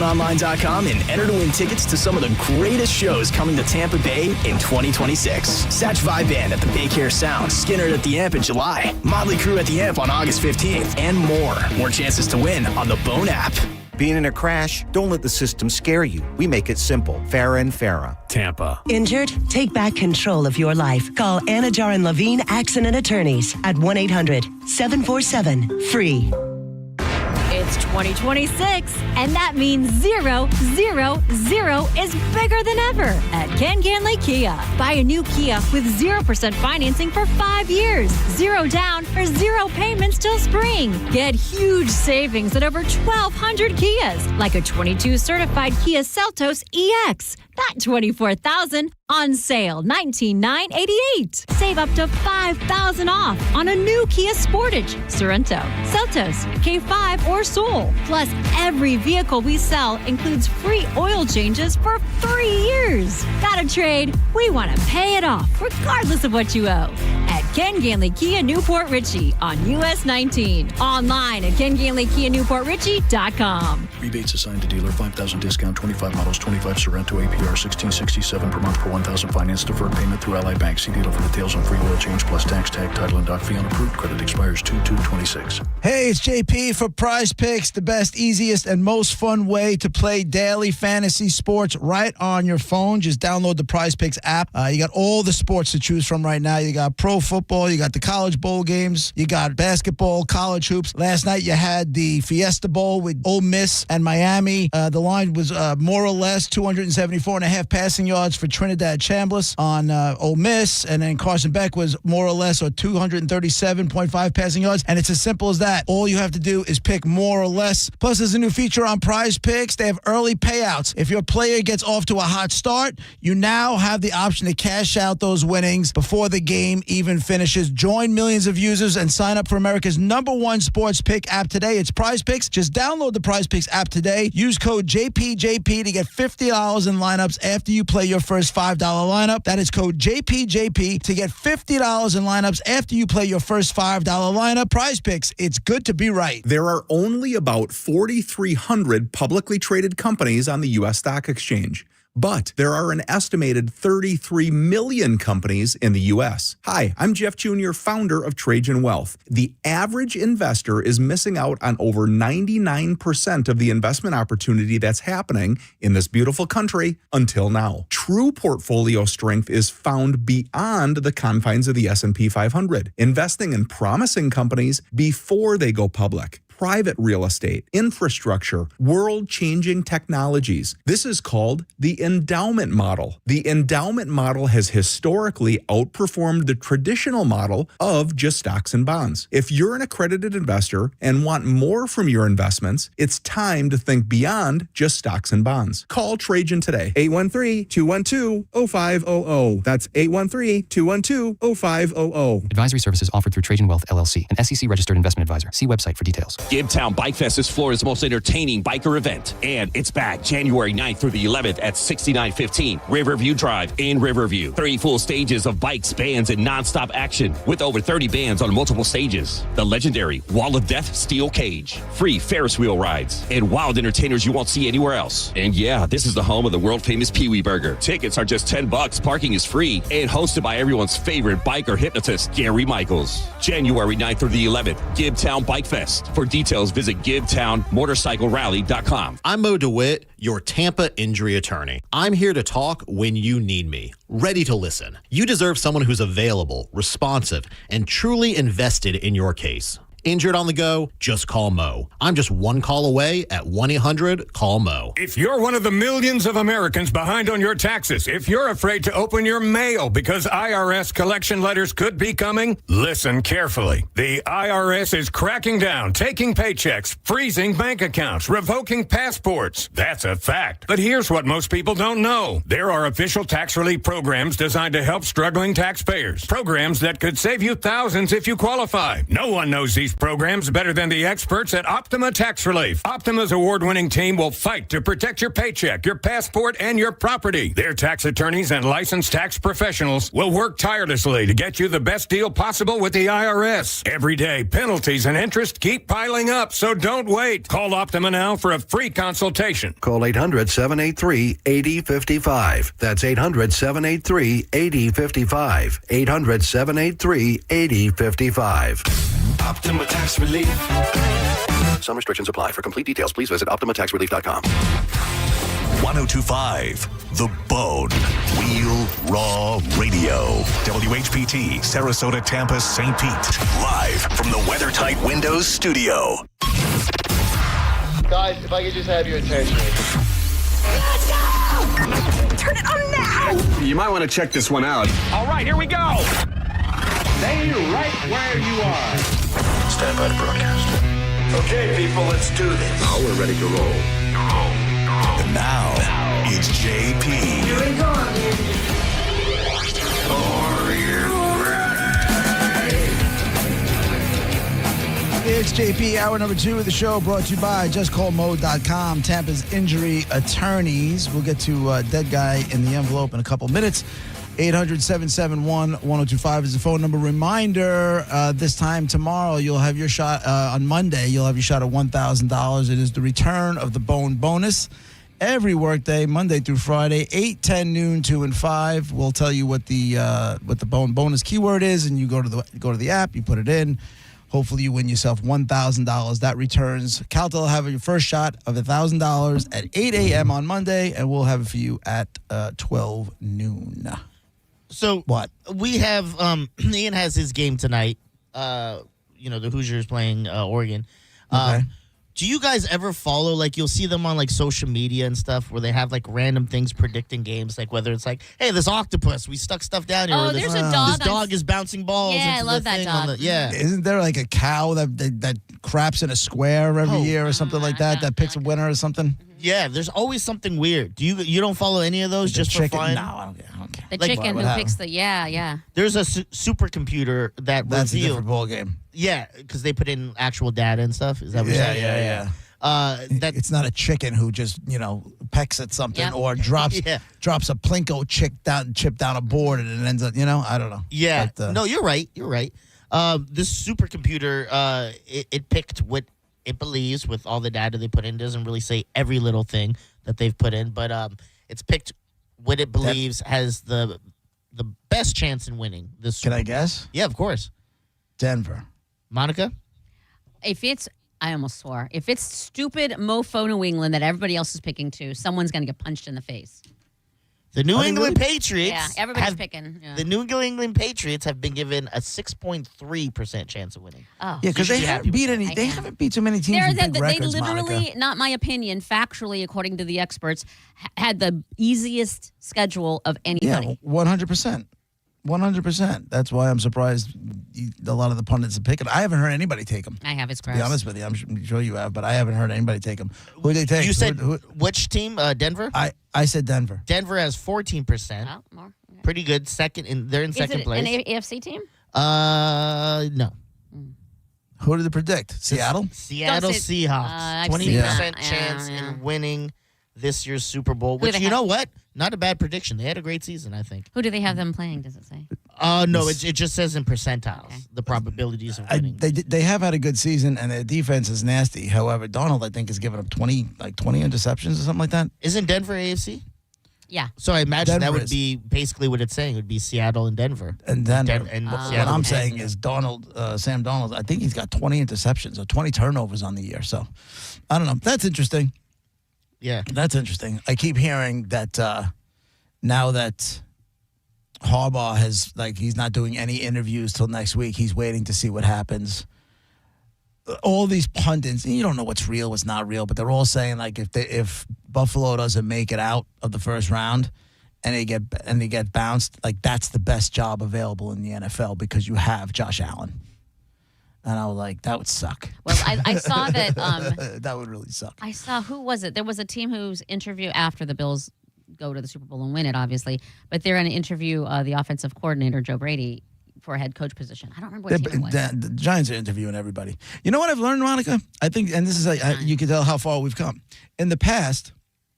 KevinOnline.com and enter to win tickets to some of the greatest shows coming to Tampa Bay in 2026. Satch Vibe Band at the Baycare Sound, Skinner at the Amp in July, Motley Crue at the Amp on August 15th, and more. More chances to win on the Bone app. Being in a crash? Don't let the system scare you. We make it simple. Farah and Farah. Tampa. Injured? Take back control of your life. Call Anajar and Levine Accident Attorneys at 1-800-747-FREE. It's 2026, and that means 0, 0, 0 is bigger than ever at Ken Ganley Kia. Buy a new Kia with 0% financing for 5 years, 0 down or 0 payments till spring. Get huge savings at over 1,200 Kias, like a 22 certified Kia Seltos EX. That $24,000 on sale, $19,988. Save up to $5,000 off on a new Kia Sportage, Sorento, Seltos, K5, or Soul. Plus, every vehicle we sell includes free oil changes for 3 years. Got a trade? We want to pay it off, regardless of what you owe. At Ken Ganley Kia Newport Richie on US 19. Online at KenGanleyKia NewportRichie.com. Rebates assigned to dealer, 5,000 discount, 25 models, 25 Sorento, APR 1667 per month per 1,000 finance, deferred payment through Ally Bank. See dealer for details on free oil change plus tax, tag, title, and dock fee on approved. Credit expires 2/2/26. Hey, it's JP for Prize Picks, the best, easiest, and most fun way to play daily fantasy sports right on your phone. Just download the Prize Picks app. You got all the sports to choose from right now. You got pro football, you got the college bowl games, you got basketball, college hoops. Last night you had the Fiesta Bowl with Ole Miss and Miami. The line was more or less 274.5 passing yards for Trinidad Chambliss on Ole Miss, and then Carson Beck was more or less, or 237.5 passing yards, and it's as simple as that. All you have to do is pick more or less. Plus, there's a new feature on Prize Picks. They have early payouts. If your player gets off to a hot start, you now have the option to cash out those winnings before the game even finishes. Join millions of users and sign up for America's #1 sports pick app today. It's Prize Picks. Just download the Prize Picks app today. Use code JPJP to get $50 in lineups after you play your first $5 lineup. That is code JPJP to get $50 in lineups after you play your first $5 lineup. Prize Picks. It's good to be right. There are only about 4,300 publicly traded companies on the U.S. stock exchange. But there are an estimated 33 million companies in the U.S. Hi, I'm Jeff Jr., founder of Trajan Wealth. The average investor is missing out on over 99% of the investment opportunity that's happening in this beautiful country until now. True portfolio strength is found beyond the confines of the S&P 500, investing in promising companies before they go public. Private real estate, infrastructure, world-changing technologies. This is called the endowment model. The endowment model has historically outperformed the traditional model of just stocks and bonds. If you're an accredited investor and want more from your investments, it's time to think beyond just stocks and bonds. Call Trajan today, 813-212-0500. That's 813-212-0500. Advisory services offered through Trajan Wealth, LLC, an SEC-registered investment advisor. See website for details. GiveTown Bike Fest is Florida's most entertaining biker event, and it's back January 9th through the 11th at 6915 Riverview Drive in Riverview. 3 full stages of bikes, bands, and nonstop action with over 30 bands on multiple stages. The legendary Wall of Death Steel Cage, free Ferris wheel rides, and wild entertainers you won't see anywhere else. And yeah, this is the home of the world-famous Pee-wee Burger. Tickets are just $10, parking is free, and hosted by everyone's favorite biker hypnotist, Gary Michaels. January 9th through the 11th, GiveTown Bike Fest. For details, visit GiveTownMotorcycleRally.com. I'm Mo DeWitt, your Tampa injury attorney. I'm here to talk when you need me, ready to listen. You deserve someone who's available, responsive, and truly invested in your case. Injured on the go? Just call Mo. I'm just one call away at 1-800-CALL-MO. If you're one of the millions of Americans behind on your taxes, if you're afraid to open your mail because IRS collection letters could be coming, listen carefully. The IRS is cracking down, taking paychecks, freezing bank accounts, revoking passports. That's a fact. But here's what most people don't know. There are official tax relief programs designed to help struggling taxpayers. Programs that could save you thousands if you qualify. No one knows these Relief. Programs better than the experts at Optima Tax Relief. Optima's award-winning team will fight to protect your paycheck, your passport, and your property. Their tax attorneys and licensed tax professionals will work tirelessly to get you the best deal possible with the IRS. Every day, penalties and interest keep piling up, so don't wait. Call Optima now for a free consultation. Call 800-783-8055. That's 800-783-8055. 800-783-8055. Optima Tax Relief. Some restrictions apply. For complete details, please visit OptimaTaxRelief.com. 1025 The Bone. Real Raw Radio. WHPT, Sarasota, Tampa, St. Pete. Live from the WeatherTight Windows studio. Guys, if I could just have your attention. Let's go! Turn it on now! You might want to check this one out. All right, here we go. Stay right where you are. Stand by to broadcast. Okay, people, let's do this. Now we're ready to roll. And now, it's JP. Here we go. Are you ready? It's JP, hour number 2 of the show, brought to you by JustCallMode.com, Tampa's injury attorneys. We'll get to Dead Guy in the Envelope in a couple minutes. 800-771-1025 is the phone number. Reminder, this time tomorrow, you'll have your shot, on Monday, you'll have your shot at $1,000. It is the return of the Bone Bonus. Every workday, Monday through Friday, 8, 10, noon, 2, and 5. We'll tell you what the Bone Bonus keyword is, and you go to the app, you put it in. Hopefully you win yourself $1,000. That returns. Calta will have your first shot of $1,000 at 8 a.m. on Monday, and we'll have it for you at 12 noon. So what? We have Ian has his game tonight. The Hoosiers playing Oregon. Okay. Do you guys ever follow, like, you'll see them on, like, social media and stuff where they have, like, random things predicting games, like whether it's like, hey, this octopus, we stuck stuff down here. Oh, or there's a dog. This dog is bouncing balls. Yeah, I into love the that thing dog. yeah. Isn't there like a cow that craps in a square every year or something like that picks a winner or something? Yeah, there's always something weird. Do you don't follow any of those just chicken? for fun? No, I don't care. The Like, chicken what who happened? picks the, yeah. There's a supercomputer that That's a revealed. different ball game. Yeah, because they put in actual data and stuff. Is that what you're saying? Yeah. It's not a chicken who just pecks at something or drops a plinko chip down a board and it ends up I don't know. Yeah, But, no, you're right. This supercomputer it picked what it believes with all the data they put in. Doesn't really say every little thing that they've put in, but it's picked what it believes has the best chance in winning this. Can I guess? Yeah, of course. Denver. Monica? I almost swore. If it's stupid mofo New England that everybody else is picking too, someone's going to get punched in the face. The New England Patriots. Yeah, everybody's picking. Yeah. The New England Patriots have been given a 6.3% chance of winning. Oh, Yeah, because they haven't beat too many teams with big records, they literally, Monica. not my opinion, factually, according to the experts, had the easiest schedule of anybody. Yeah, 100%. 100%. That's why I'm surprised a lot of the pundits are picking. I haven't heard anybody take them. I have. It's To gross. be honest with you, I'm sure you have, but I haven't heard anybody take them. Who did they take? You said which team? Denver? I said Denver. Denver has 14%. Oh, more. Okay. Pretty good. They're in second place. Is it an AFC team? No. Who did they predict? Seattle? Seattle Seahawks. 20% chance in winning this year's Super Bowl, which, you know what? Not a bad prediction. They had a great season, I think. Who do they have them playing, does it say? No, it just says in percentiles, the probabilities of winning. They have had a good season, and their defense is nasty. However, Donald, I think, has given up 20 interceptions or something like that. Isn't Denver AFC? Yeah. So I imagine Denver that would be basically what it's saying. It would be Seattle and Denver. And Denver. Seattle what I'm and saying is Sam Donald, I think he's got 20 interceptions or 20 turnovers on the year. So, I don't know. That's interesting. Yeah. That's interesting. I keep hearing that now that Harbaugh he's not doing any interviews till next week. He's waiting to see what happens. All these pundits, and you don't know what's real, what's not real, but they're all saying if Buffalo doesn't make it out of the first round and they get bounced, that's the best job available in the NFL because you have Josh Allen. And I was like, that would suck. Well, I saw that. That would really suck. I saw, who was it? There was a team whose interview after the Bills go to the Super Bowl and win it, obviously. But they're going to interview the offensive coordinator, Joe Brady, for a head coach position. I don't remember what team it was. The Giants are interviewing everybody. You know what I've learned, Monica? I think, and this is you can tell how far we've come. In the past,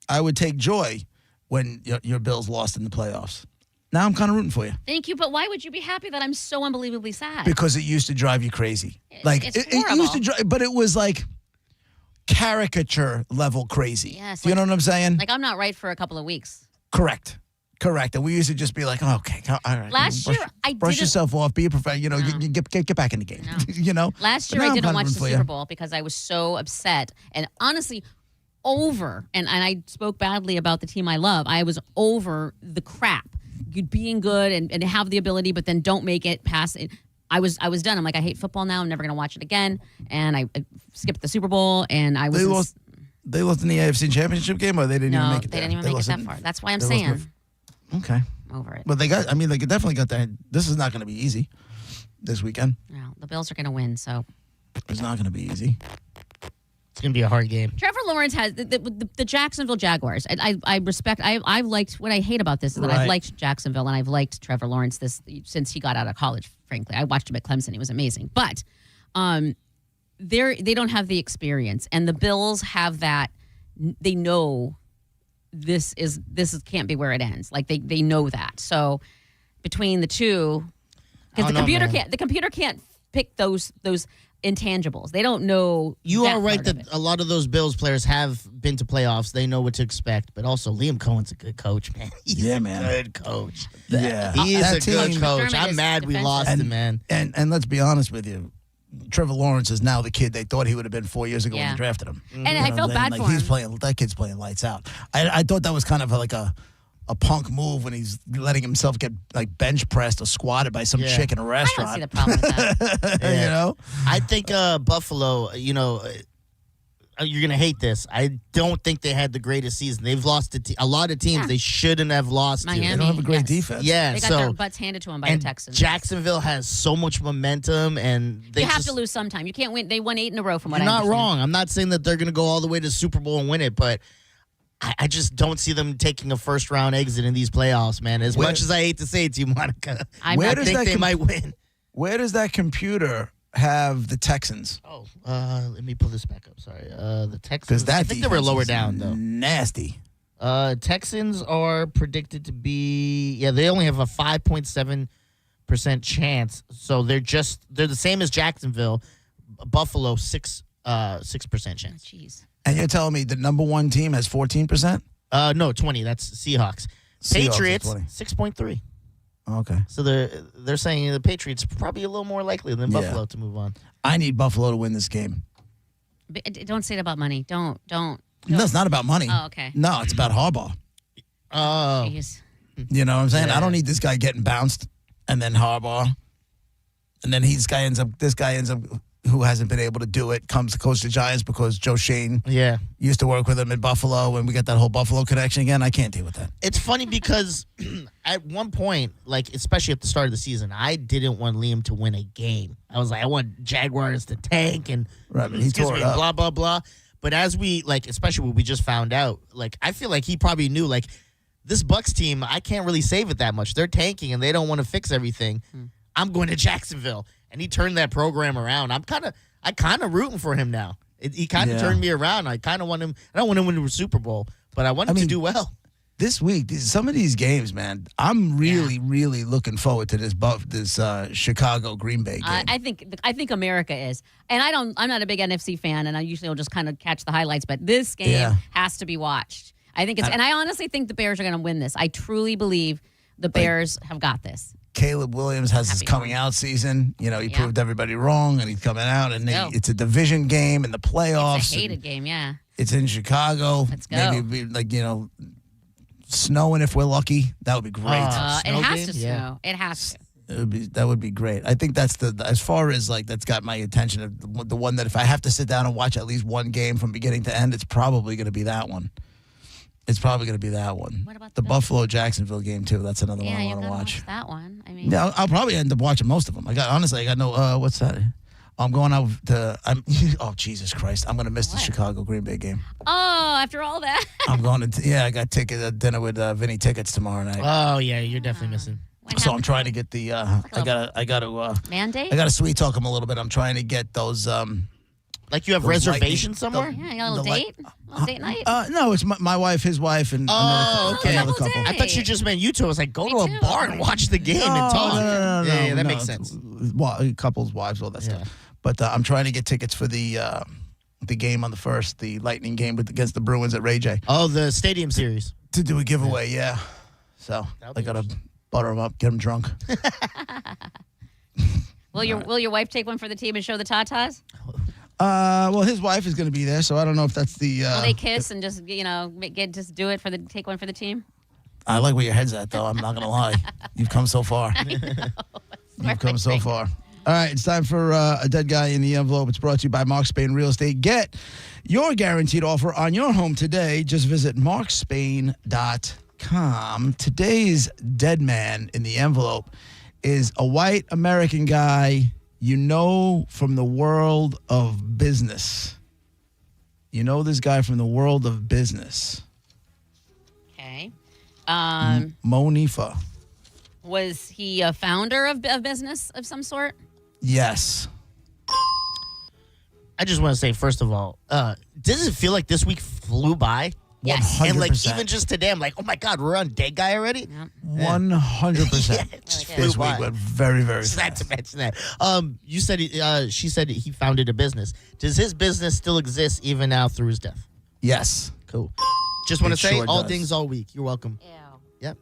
I would take joy when your Bills lost in the playoffs. Now I'm kind of rooting for you. Thank you, but why would you be happy that I'm so unbelievably sad? Because it used to drive you crazy. It's it used to drive, but it was like caricature level crazy. Yes, you know what I'm saying? Like I'm not right for a couple of weeks. Correct. And we used to just be like, oh, okay, all right. Last year, I didn't brush yourself off, be a professional. You know, you get back in the game. You know. Last year, I didn't watch the Super Bowl because I was so upset and honestly over. And I spoke badly about the team I love. I was over the crap. Being good and have the ability, but then don't make it past it. I was done. I'm like, I hate football now. I'm never going to watch it again. And I skipped the Super Bowl, and I was. They lost in the AFC Championship game, or they didn't even make it there? They didn't even make it that far. That's why I'm saying. Okay. Over it. But they definitely got that. This is not going to be easy this weekend. No, the Bills are going to win, so. It's not going to be easy. It's going to be a hard game. Trevor Lawrence has the Jacksonville Jaguars. I respect. I've liked what I hate about this is that I've liked Jacksonville and I've liked Trevor Lawrence since he got out of college. Frankly, I watched him at Clemson. He was amazing. But they don't have the experience, and the Bills have that. They know this can't be where it ends. Like they know that. So between the two, because the computer can't pick those intangibles. They don't know. You are right that a lot of those Bills players have been to playoffs. They know what to expect. But also, Liam Cohen's a good coach, man. He's a good coach. Yeah. He's a good coach. I'm mad we lost him, man. And let's be honest with you. Trevor Lawrence is now the kid they thought he would have been 4 years ago when they drafted him. And I felt bad for him. That kid's playing lights out. I thought that was kind of like a punk move when he's letting himself get like bench pressed or squatted by some chick in a restaurant. I don't see the problem with that. You know? I think Buffalo, you're going to hate this. I don't think they had the greatest season. They've lost a lot of teams they shouldn't have lost Miami, to. They don't have a great defense. Yeah, they got their butts handed to them by the Texans. Jacksonville has so much momentum, and they have to lose sometime. You can't win. They won 8 in a row from what I understand. understand. You're not wrong. I'm not saying that they're going to go all the way to the Super Bowl and win it, but I just don't see them taking a first-round exit in these playoffs, man. As much as I hate to say it to you, Monica, I think they might win. Where does that computer have the Texans? Oh, let me pull this back up. Sorry. The Texans. Because I think they were lower down, though. Nasty. Texans are predicted to be, they only have a 5.7% chance. So they're the same as Jacksonville. Buffalo, 6% chance. Jeez. And you're telling me the number one team has 14%? No, 20. That's Seahawks. Patriots, 6.3. Okay. So they're saying the Patriots are probably a little more likely than Buffalo to move on. I need Buffalo to win this game. Don't say it about money. Don't. No, it's not about money. Oh, okay. No, it's about Harbaugh. Oh. Jeez. You know what I'm saying? Yeah. I don't need this guy getting bounced and then Harbaugh. And then this guy ends up who hasn't been able to do it, comes to coach the Giants because Joe Shane used to work with him in Buffalo, and we got that whole Buffalo connection again. I can't deal with that. It's funny because at one point, like especially at the start of the season, I didn't want Liam to win a game. I was like, I want Jaguars to tank and he tore it up. Blah, blah, blah. But as we, especially what we just found out, I feel like he probably knew, this Bucs team, I can't really save it that much. They're tanking, and they don't want to fix everything. I'm going to Jacksonville. And he turned that program around. I kind of rooting for him now. He kind of turned me around. I kind of want him. I don't want him to win the Super Bowl, but I want him to do well. This week, some of these games, man, I'm really, really looking forward to this Chicago Green Bay game. I think America is, and I'm not a big NFC fan, and I usually will just kind of catch the highlights. But this game has to be watched. I think and I honestly think the Bears are going to win this. I truly believe the Bears have got this. Caleb Williams has his coming out season. You know, he proved everybody wrong, and he's coming out, and it's a division game in the playoffs. It's a hated game, yeah. It's in Chicago. Let's go. Maybe it'd be snowing if we're lucky. That would be great. It has to snow. It has to. That would be great. I think that's as far as that's got my attention. The one that if I have to sit down and watch at least one game from beginning to end, it's probably going to be that one. What about the Buffalo Jacksonville game too? That's another one I want to watch. That one. I mean, I'll probably end up watching most of them. I got no. What's that? I'm going out to. Oh Jesus Christ! I'm going to miss the Chicago Green Bay game. Oh, after all that. I'm going to. I got dinner with Vinny tickets tomorrow night. Oh yeah, you're definitely missing. So I'm trying to get the. I gotta. Mandate? I gotta sweet talk him a little bit. I'm trying to get those. Like you have reservations somewhere? Yeah, you got a little date? A little date night? No, it's my wife, his wife, and another couple. I thought you just meant you two. I was like, go to a bar and watch the game and talk. No, yeah, that makes sense. Couples, wives, all that stuff. But I'm trying to get tickets for the game on the first, the Lightning game against the Bruins at Ray J. Oh, the Stadium Series. To do a giveaway, yeah. So I got to butter them up, get them drunk. Will your wife take one for the team and show the tatas? Well, his wife is going to be there, so I don't know if that's the. Will they kiss and just just do it take one for the team? I like where your head's at, though. I'm not going to lie. You've come so far. You've come so far. All right, it's time for a dead guy in the envelope. It's brought to you by Mark Spain Real Estate. Get your guaranteed offer on your home today. Just visit markspain.com. Today's dead man in the envelope is a white American guy you know from the world of business. You know this guy from the world of business. Okay. Monifa. Was he a founder of business of some sort? Yes. I just want to say, first of all, does it feel like this week flew by? Yes. 100%. And even just today, I'm like, oh my God, we're on Dead Guy already? Yep. 100%. This week went very, very fast. Not to mention that. You said she said he founded a business. Does his business still exist even now through his death? Yes. Cool. Just want to say, sure all does. things all week. You're welcome. Ew. Yep.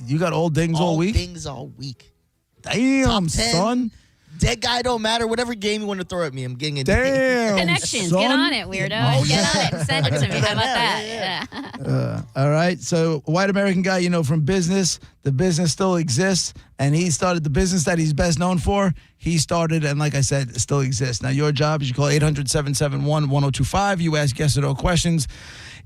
You got all dings all week? All things all week. Damn, Top 10. son. Dead Guy don't matter. Whatever game you want to throw at me, I'm getting it. Damn, Connections. son. Get on it, weirdo. Get on it and send it to me. How about that? Yeah. All right. So, a white American guy you know from business. The business still exists, and he started the business that he's best known for. He started, and like I said, it still exists. Now, your job is you call 800-771-1025. You ask yes or no questions.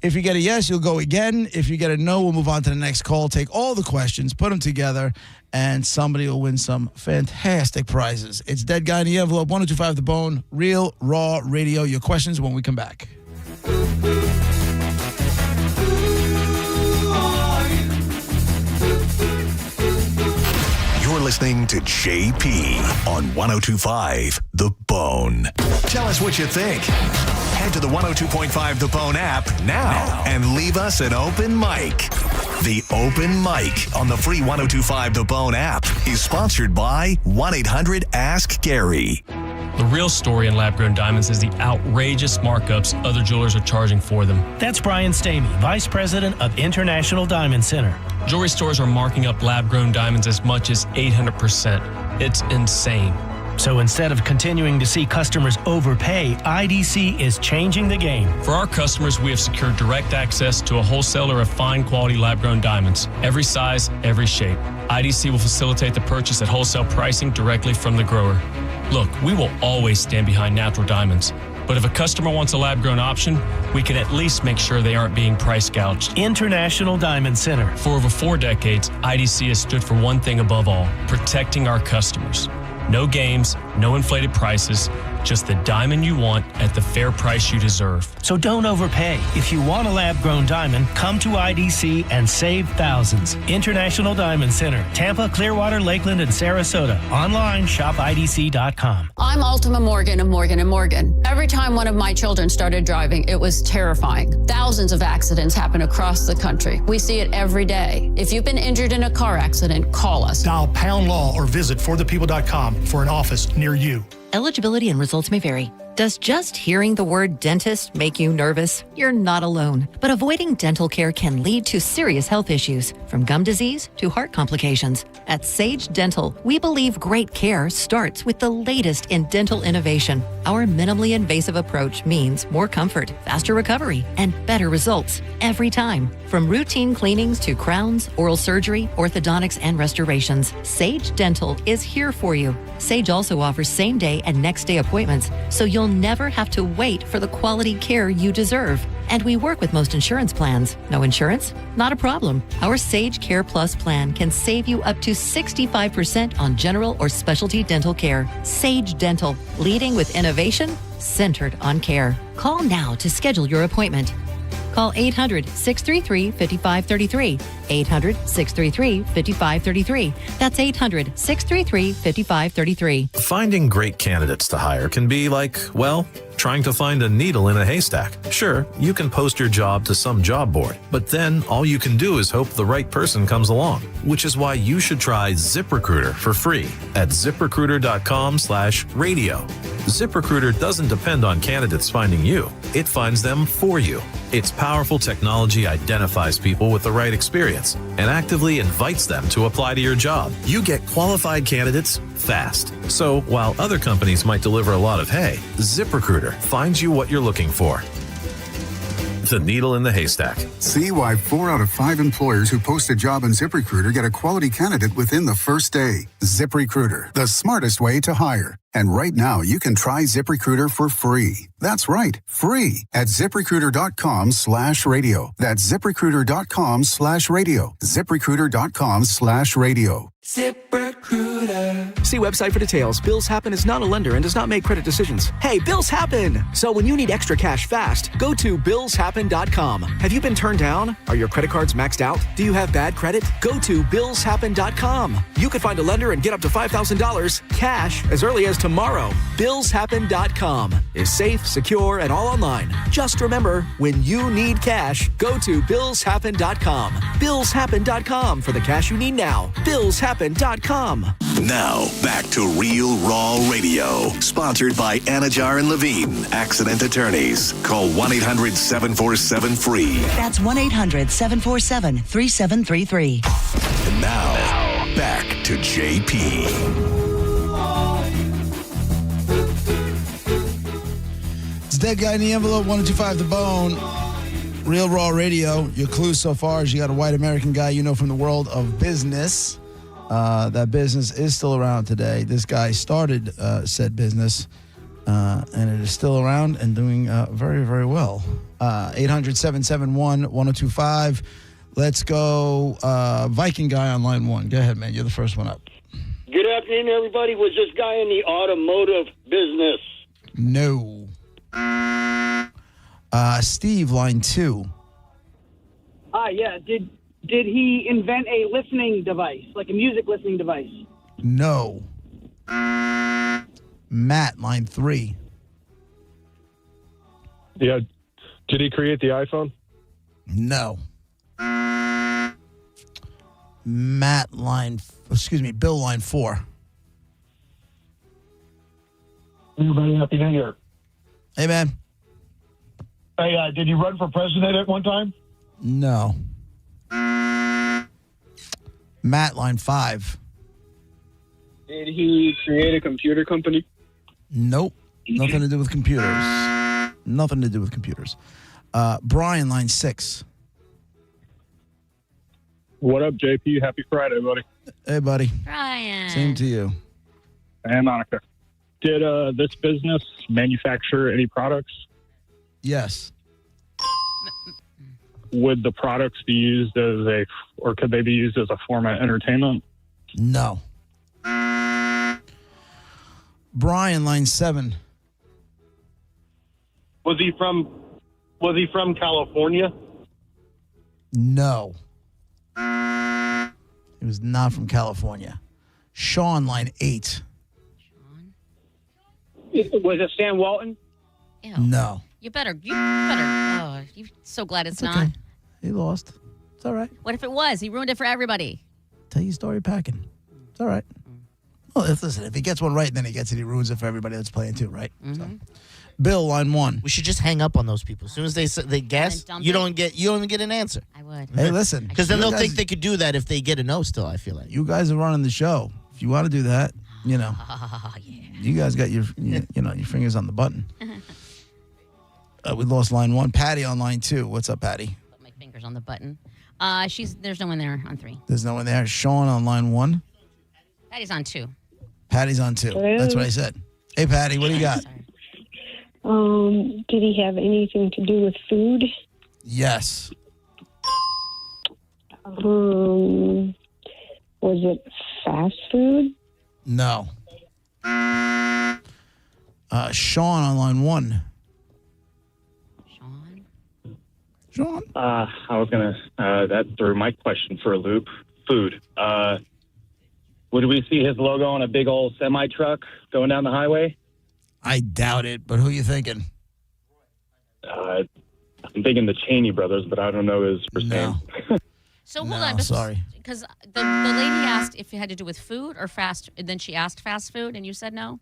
If you get a yes, you'll go again. If you get a no, we'll move on to the next call. Take all the questions, put them together, and somebody will win some fantastic prizes. It's Dead Guy in the Envelope, 1025 The Bone, Real Raw Radio. Your questions when we come back. You're listening to JP on 1025 The Bone. Tell us what you think. Head to the 102.5 The Bone app now and leave us an open mic. The Open Mic on the free 1025 The Bone app is sponsored by 1-800-ASK-GARY. The real story in lab-grown diamonds is the outrageous markups other jewelers are charging for them. That's Brian Stamey, Vice President of International Diamond Center. Jewelry stores are marking up lab-grown diamonds as much as 800%. It's insane. So instead of continuing to see customers overpay, IDC is changing the game. For our customers, we have secured direct access to a wholesaler of fine quality lab-grown diamonds. Every size, every shape. IDC will facilitate the purchase at wholesale pricing directly from the grower. Look, we will always stand behind natural diamonds. But if a customer wants a lab-grown option, we can at least make sure they aren't being price gouged. International Diamond Center. For over 4 decades, IDC has stood for one thing above all, protecting our customers. No games, no inflated prices, just the diamond you want at the fair price you deserve. So don't overpay. If you want a lab-grown diamond, come to IDC and save thousands. International Diamond Center, Tampa, Clearwater, Lakeland, and Sarasota. Online, shopidc.com. I'm Altima Morgan of Morgan & Morgan. Every time one of my children started driving, it was terrifying. Thousands of accidents happen across the country. We see it every day. If you've been injured in a car accident, call us. Dial pound law or visit forthepeople.com for an office near you. Eligibility and results may vary. Does just hearing the word dentist make you nervous? You're not alone. But avoiding dental care can lead to serious health issues, from gum disease to heart complications. At Sage Dental, we believe great care starts with the latest in dental innovation. Our minimally invasive approach means more comfort, faster recovery, and better results every time. From routine cleanings to crowns, oral surgery, orthodontics, and restorations, Sage Dental is here for you. Sage also offers same-day and next-day appointments, so you'll never have to wait for the quality care you deserve. And we work with most insurance plans. No insurance? Not a problem. Our Sage Care Plus plan can save you up to 65% on general or specialty dental care. Sage Dental, leading with innovation, centered on care. Call now to schedule your appointment. Call 800-633-5533. 800-633-5533. That's 800-633-5533. Finding great candidates to hire can be like, well, trying to find a needle in a haystack. Sure, you can post your job to some job board, but then all you can do is hope the right person comes along, which is why you should try ZipRecruiter for free at ZipRecruiter.com/radio. ZipRecruiter doesn't depend on candidates finding you. It finds them for you. Its powerful technology identifies people with the right experience and actively invites them to apply to your job. You get qualified candidates fast. So while other companies might deliver a lot of hay, ZipRecruiter finds you what you're looking for. The needle in the haystack. See why 4 out of 5 employers who post a job on ZipRecruiter get a quality candidate within the first day. ZipRecruiter, the smartest way to hire. And right now, you can try ZipRecruiter for free. That's right, free at ZipRecruiter.com/radio. That's ZipRecruiter.com/radio. ZipRecruiter.com/radio. ZipRecruiter. See website for details. Bills Happen is not a lender and does not make credit decisions. Hey, bills happen! So when you need extra cash fast, go to BillsHappen.com. Have you been turned down? Are your credit cards maxed out? Do you have bad credit? Go to BillsHappen.com. You could find a lender and get up to $5,000 cash as early as tomorrow. BillsHappen.com is safe, secure, and all online. Just remember, when you need cash, go to BillsHappen.com. BillsHappen.com for the cash you need now. BillsHappen.com. Now, back to Real Raw Radio. Sponsored by Anajar and Levine, accident attorneys. Call 1-800-747-FREE. That's 1-800-747-3733. And now, back to JP. It's Dead Guy in the Envelope, 1025 The Bone. Real Raw Radio. Your clues so far is you got a white American guy you know from the world of business. That business is still around today. This guy started said business, and it is still around and doing very, very well. 800-771-1025. Let's go Viking guy on line 1. Go ahead, man. You're the first one up. Good afternoon, everybody. Was this guy in the automotive business? No. Steve, line 2. Yeah. Did he invent a listening device, like a music listening device? No. Matt, line 3. Yeah. Did he create the iPhone? No. Matt, Bill, line 4. Everybody, happy New Year. Hey, man. Hey, did he run for president at one time? No. Matt, line 5. Did he create a computer company? Nope. Nothing to do with computers. Nothing to do with computers. Brian, line 6. What up, JP? Happy Friday, buddy. Hey, buddy. Brian. Same to you. And Monica. Did this business manufacture any products? Yes. Would the products be used or could they be used as a form of entertainment? No. Brian, line 7. Was he from California? No. He was not from California. Sean, line 8. Was it Sam Walton? Ew. No. You better. Oh, you're so glad it's not. Okay. He lost. It's all right. What if it was? He ruined it for everybody. Tell your story packing. It's all right. Well, if he gets one right, then he gets it. He ruins it for everybody that's playing too, right? Mm-hmm. So. Bill, line 1. We should just hang up on those people. As soon as they guess, you don't even get an answer. I would. Hey, listen. Because then they'll think they could do that if they get a no still, I feel like. You guys are running the show. If you want to do that, you guys got your fingers on the button. We lost line 1. Patty on line 2. What's up, Patty? Put my fingers on the button. There's no one there on 3. There's no one there. Sean on line 1. Patty's on 2. Patty's on 2. Hello? That's what I said. Hey, Patty, what do you got? Did he have anything to do with food? Yes. Was it fast food? No. Sean on line 1. Sean? I was going to, that threw my question for a loop. Food. Would we see his logo on a big old semi-truck going down the highway? I doubt it, but who are you thinking? I'm thinking the Cheney brothers, but I don't know his first name. So hold on. Sorry. Because the lady asked if it had to do with food or fast, and then she asked fast food, and you said no?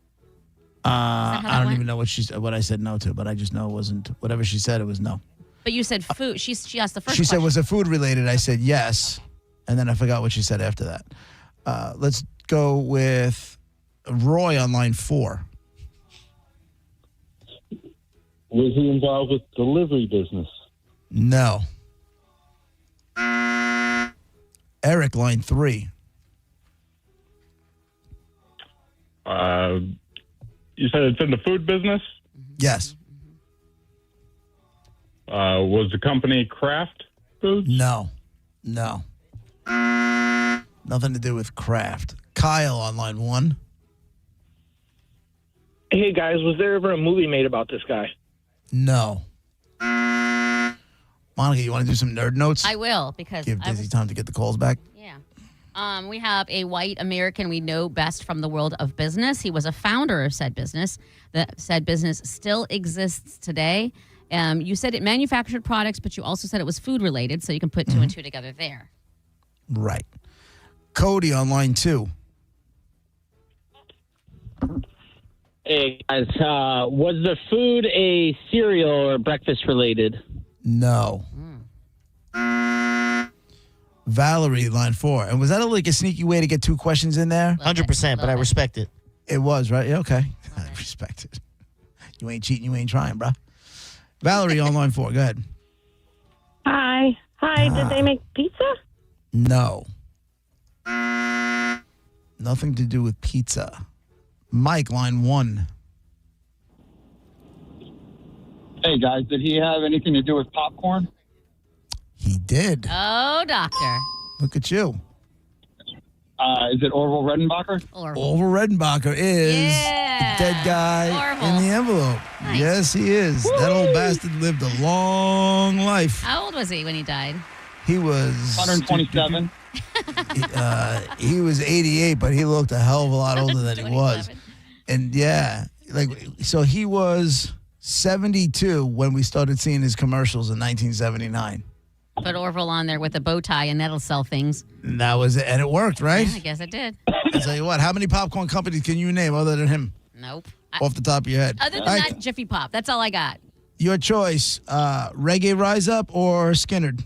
I don't even know what I said no to, but I just know it wasn't. Whatever she said, it was no. But you said food. She asked the first She question. said, was it food related? I said yes, and then I forgot what she said after that. Let's go with Roy on line 4. Was he involved with delivery business? No. Eric, line 3. You said it's in the food business? Yes. Was the company Kraft Foods? No. Nothing to do with Kraft. Kyle on line 1. Hey, guys, was there ever a movie made about this guy? No. Monica, you want to do some nerd notes? I will, because Give Dizzy time to get the calls back. Yeah. We have a white American we know best from the world of business. He was a founder of said business. Said business still exists today. You said it manufactured products, but you also said it was food related, so you can put two and two together there. Right. Cody on line 2. Hey, guys, was the food a cereal or breakfast related? No. Valerie, line 4. And was that like a sneaky way to get 2 questions in there? 100%, but I respect it. It was, right? Yeah, okay. I respect it. You ain't cheating, you ain't trying, bro. Valerie on line 4. Go ahead. Hi. Did they make pizza? No. Nothing to do with pizza. Mike, line 1. Hey, guys, did he have anything to do with popcorn? He did. Oh, doctor. Look at you. Is it Orville Redenbacher? Orville Redenbacher is the dead guy in the envelope. Nice. Yes, he is. Woo! That old bastard lived a long life. How old was he when he died? He was 127. He was 88, but he looked a hell of a lot older than he was. And yeah, so he was 72 when we started seeing his commercials in 1979. Put Orville on there with a bow tie and that'll sell things. And that was it. And it worked, right? Yeah, I guess it did. I'll tell you what, how many popcorn companies can you name other than him? Nope. Off the top of your head. Other than that, Jiffy Pop. That's all I got. Your choice, Reggae Rise Up or Skinnerd?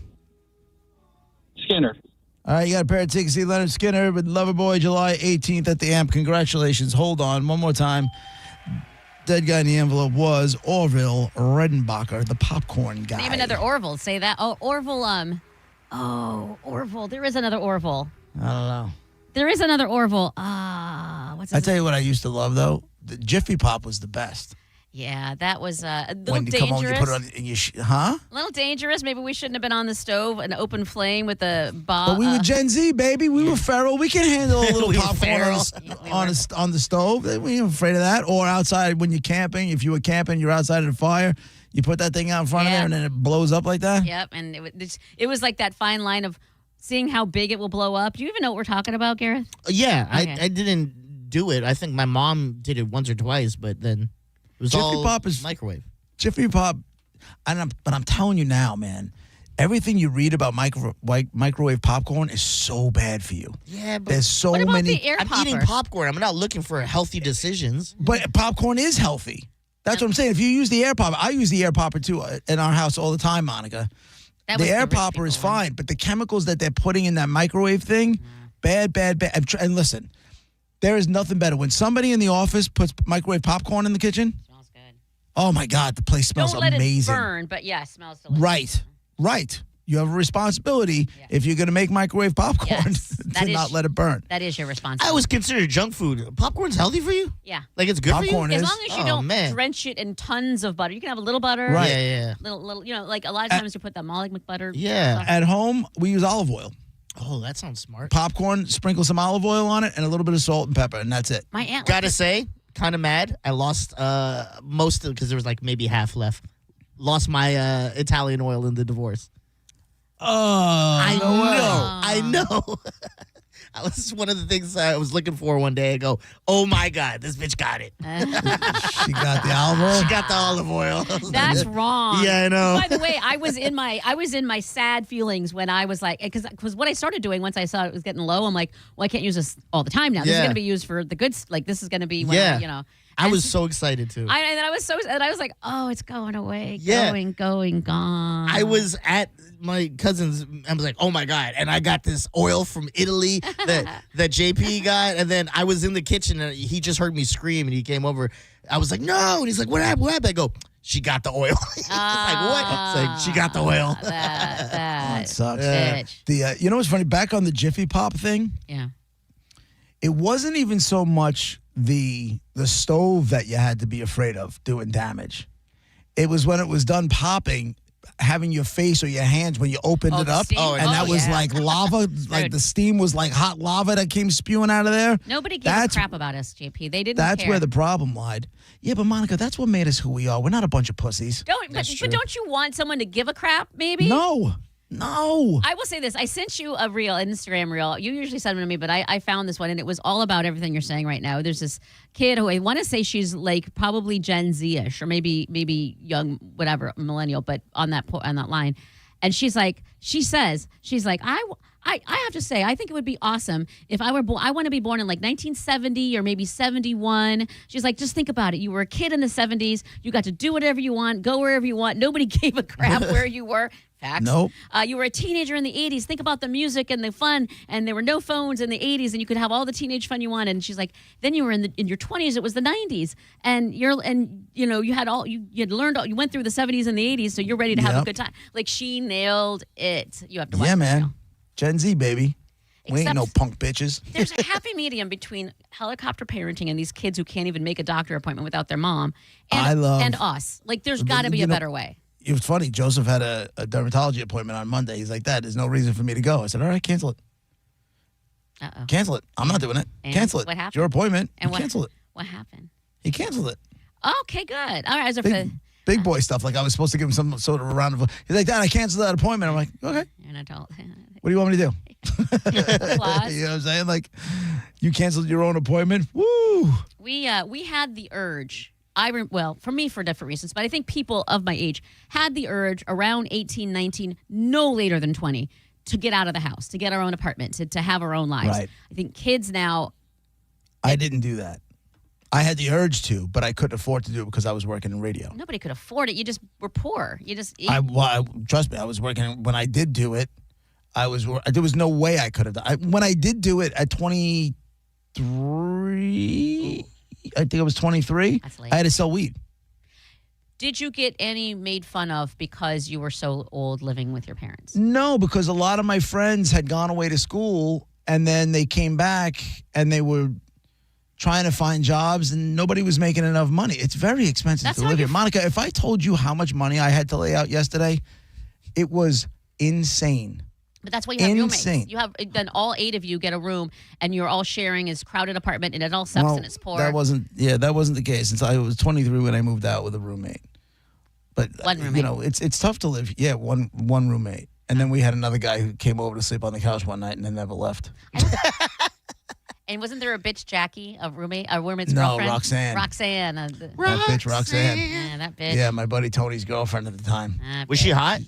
Skinnerd. All right, you got a pair of tickets to see Leonard Skinner with Loverboy July 18th at the Amp. Congratulations. Hold on one more time. Dead guy in the envelope was Orville Redenbacher, the popcorn guy. Name another Orville. Say that. Oh, Orville. Orville. There is another Orville. I don't know. There is another Orville. What's his I tell you what I used to love, though. The Jiffy Pop was the best. Yeah, that was a little when you dangerous. come home, you put it on and you A little dangerous. Maybe we shouldn't have been on the stove, an open flame with a bomb. But we were Gen Z, baby. We were feral. We can handle a little We were popcorn on the stove. We ain't afraid of that. Or outside when you're camping. If you were camping, you're outside of the fire. You put that thing out in front of there, and then it blows up like that. Yep, and it was like that fine line of seeing how big it will blow up. Do you even know what we're talking about, Gareth? Yeah, Okay. I didn't do it. I think my mom did it once or twice, but then it was Jiffy all Pop is microwave. Jiffy Pop, but I'm telling you now, man, everything you read about microwave popcorn is so bad for you. Yeah, but there's so What about many. the air I'm popper? eating popcorn. I'm not looking for healthy decisions. But popcorn is healthy. That's what I'm saying. If you use the air popper, I use the air popper too in our house all the time, Monica. That The was air the rich popper is people one. fine, but the chemicals that they're putting in that microwave thing, bad. And listen, there is nothing better. When somebody in the office puts microwave popcorn in the kitchen, Smells good. oh my God, the place smells Don't let amazing. it burn, but yeah, it smells delicious. Right. You have a responsibility if you're going to make microwave popcorn Yes, to that is- not let it burn. That is your I responsibility. always consider junk food. Popcorn's healthy for you? Yeah. Like it's good Popcorn for you? is. As long as you Oh, don't man. drench it in tons of butter. You can have a little butter. Right. Yeah. Little, like a lot of times you put that Molly McButter. Yeah. stuff. At home, we use olive oil. Oh, that sounds smart. Popcorn, sprinkle some olive oil on it, and a little bit of salt and pepper, and that's it. My aunt. Gotta say, kind of mad. I lost most of it because there was like maybe half left. lost my Italian oil in the divorce. Oh, I know. This is one of the things I was looking for one day. I go, oh my God, this bitch got it. She got the olive oil. She got the olive oil. That's wrong. Yeah, I know. By the way, I was in my sad feelings when I was like, because what I started doing once I saw it was getting low, I'm like, well, I can't use this all the time now. This is going to be used for the good. Like this is going to be when I was so excited too. I was like, oh, it's going away. Yeah. Going, gone. I was at my cousin's. I was like, oh my God. And I got this oil from Italy that JP got. And then I was in the kitchen and he just heard me scream and he came over. I was like, no. And he's like, what happened? I go, she got the oil. He's like, what? It's like, she got the oil. That sucks. Bitch. You know what's funny? Back on the Jiffy Pop thing. Yeah. It wasn't even so much the stove that you had to be afraid of doing damage. It was when it was done popping, having your face or your hands when you opened it up. Steam? And that was like lava, like the steam was like hot lava that came spewing out of there. Nobody gave a crap about us, JP. They didn't That's care. where the problem lied. Yeah, but Monica, that's what made us who we are. We're not a bunch of pussies. But don't you want someone to give a crap, maybe? No. I will say this. I sent you a reel, Instagram reel. You usually send them to me, but I found this one, and it was all about everything you're saying right now. There's this kid who I want to say she's like probably Gen Z-ish or maybe young, whatever, millennial, but on that line. And she's like, I have to say, I think it would be awesome if I were born. I want to be born in like 1970 or maybe 71. She's like, just think about it. You were a kid in the 70s. You got to do whatever you want, go wherever you want. Nobody gave a crap where you were. Facts. Nope. You were a teenager in the 80s. Think about the music and the fun. And there were no phones in the 80s, and you could have all the teenage fun you wanted. And she's like, then you were in your 20s. It was the 90s, and you had learned all. You went through the 70s and the 80s, so you're ready to have a good time. Like she nailed it. You have to watch. Yeah, the man. video. Gen Z, baby. We ain't no punk bitches. There's a happy medium between helicopter parenting and these kids who can't even make a doctor appointment without their mom. And us. Like there's got to be a better way. It was funny. Joseph had a dermatology appointment on Monday. He's like, Dad, there's no reason for me to go. I said, all right, cancel it. Uh-oh. Cancel it. I'm not doing it. And cancel it. What happened? It's your appointment. And cancel it. What happened? He canceled it. Okay, good. All right. Big boy stuff. Like I was supposed to give him some sort of a round of. He's like, Dad, I canceled that appointment. I'm like, okay. You're an adult. What do you want me to do? Plus, you know what I'm saying? Like, you canceled your own appointment. Woo! We had the urge. For me, for different reasons, but I think people of my age had the urge around 18, 19, no later than 20, to get out of the house, to get our own apartment, to have our own lives. Right. I think kids now. I didn't do that. I had the urge to, but I couldn't afford to do it because I was working in radio. Nobody could afford it. You just were poor. You just. Trust me, I was working. When I did do it, there was no way I could have done. When I did do it at 23. I think I was 23. I had to sell weed. Did you get any made fun of because you were so old living with your parents? No, because a lot of my friends had gone away to school and then they came back and they were trying to find jobs and nobody was making enough money. It's very expensive to live here. Monica, if I told you how much money I had to lay out yesterday, it was insane. But that's why you have roommates. Then all 8 of you get a room, and you're all sharing this crowded apartment, and it all sucks and it's poor. That wasn't the case. Since I was 23 when I moved out with a roommate. But one roommate. It's tough to live. Yeah, one roommate, and then we had another guy who came over to sleep on the couch one night and then never left. And wasn't there a bitch Jackie, a roommate's girlfriend? No, Roxanne. That bitch Roxanne. Yeah, that bitch. Yeah, my buddy Tony's girlfriend at the time. Was she hot?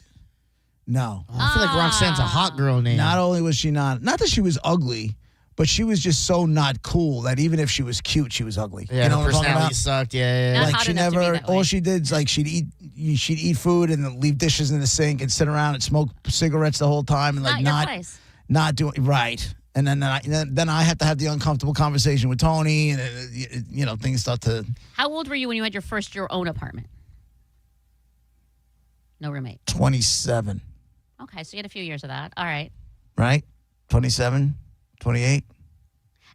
No. I feel like Roxanne's a hot girl name. Not only was she not that she was ugly, but she was just so not cool that even if she was cute, she was ugly. Yeah, you know her personality sucked. Yeah. Not like hot she enough to be never. that way. All she did is like she'd eat food and then leave dishes in the sink and sit around and smoke cigarettes the whole time and like not doing right. And then I have to have the uncomfortable conversation with Tony, and things start to. How old were you when you had your own apartment? No roommate. 27. Okay, so you had a few years of that. All right. Right? 27, 28.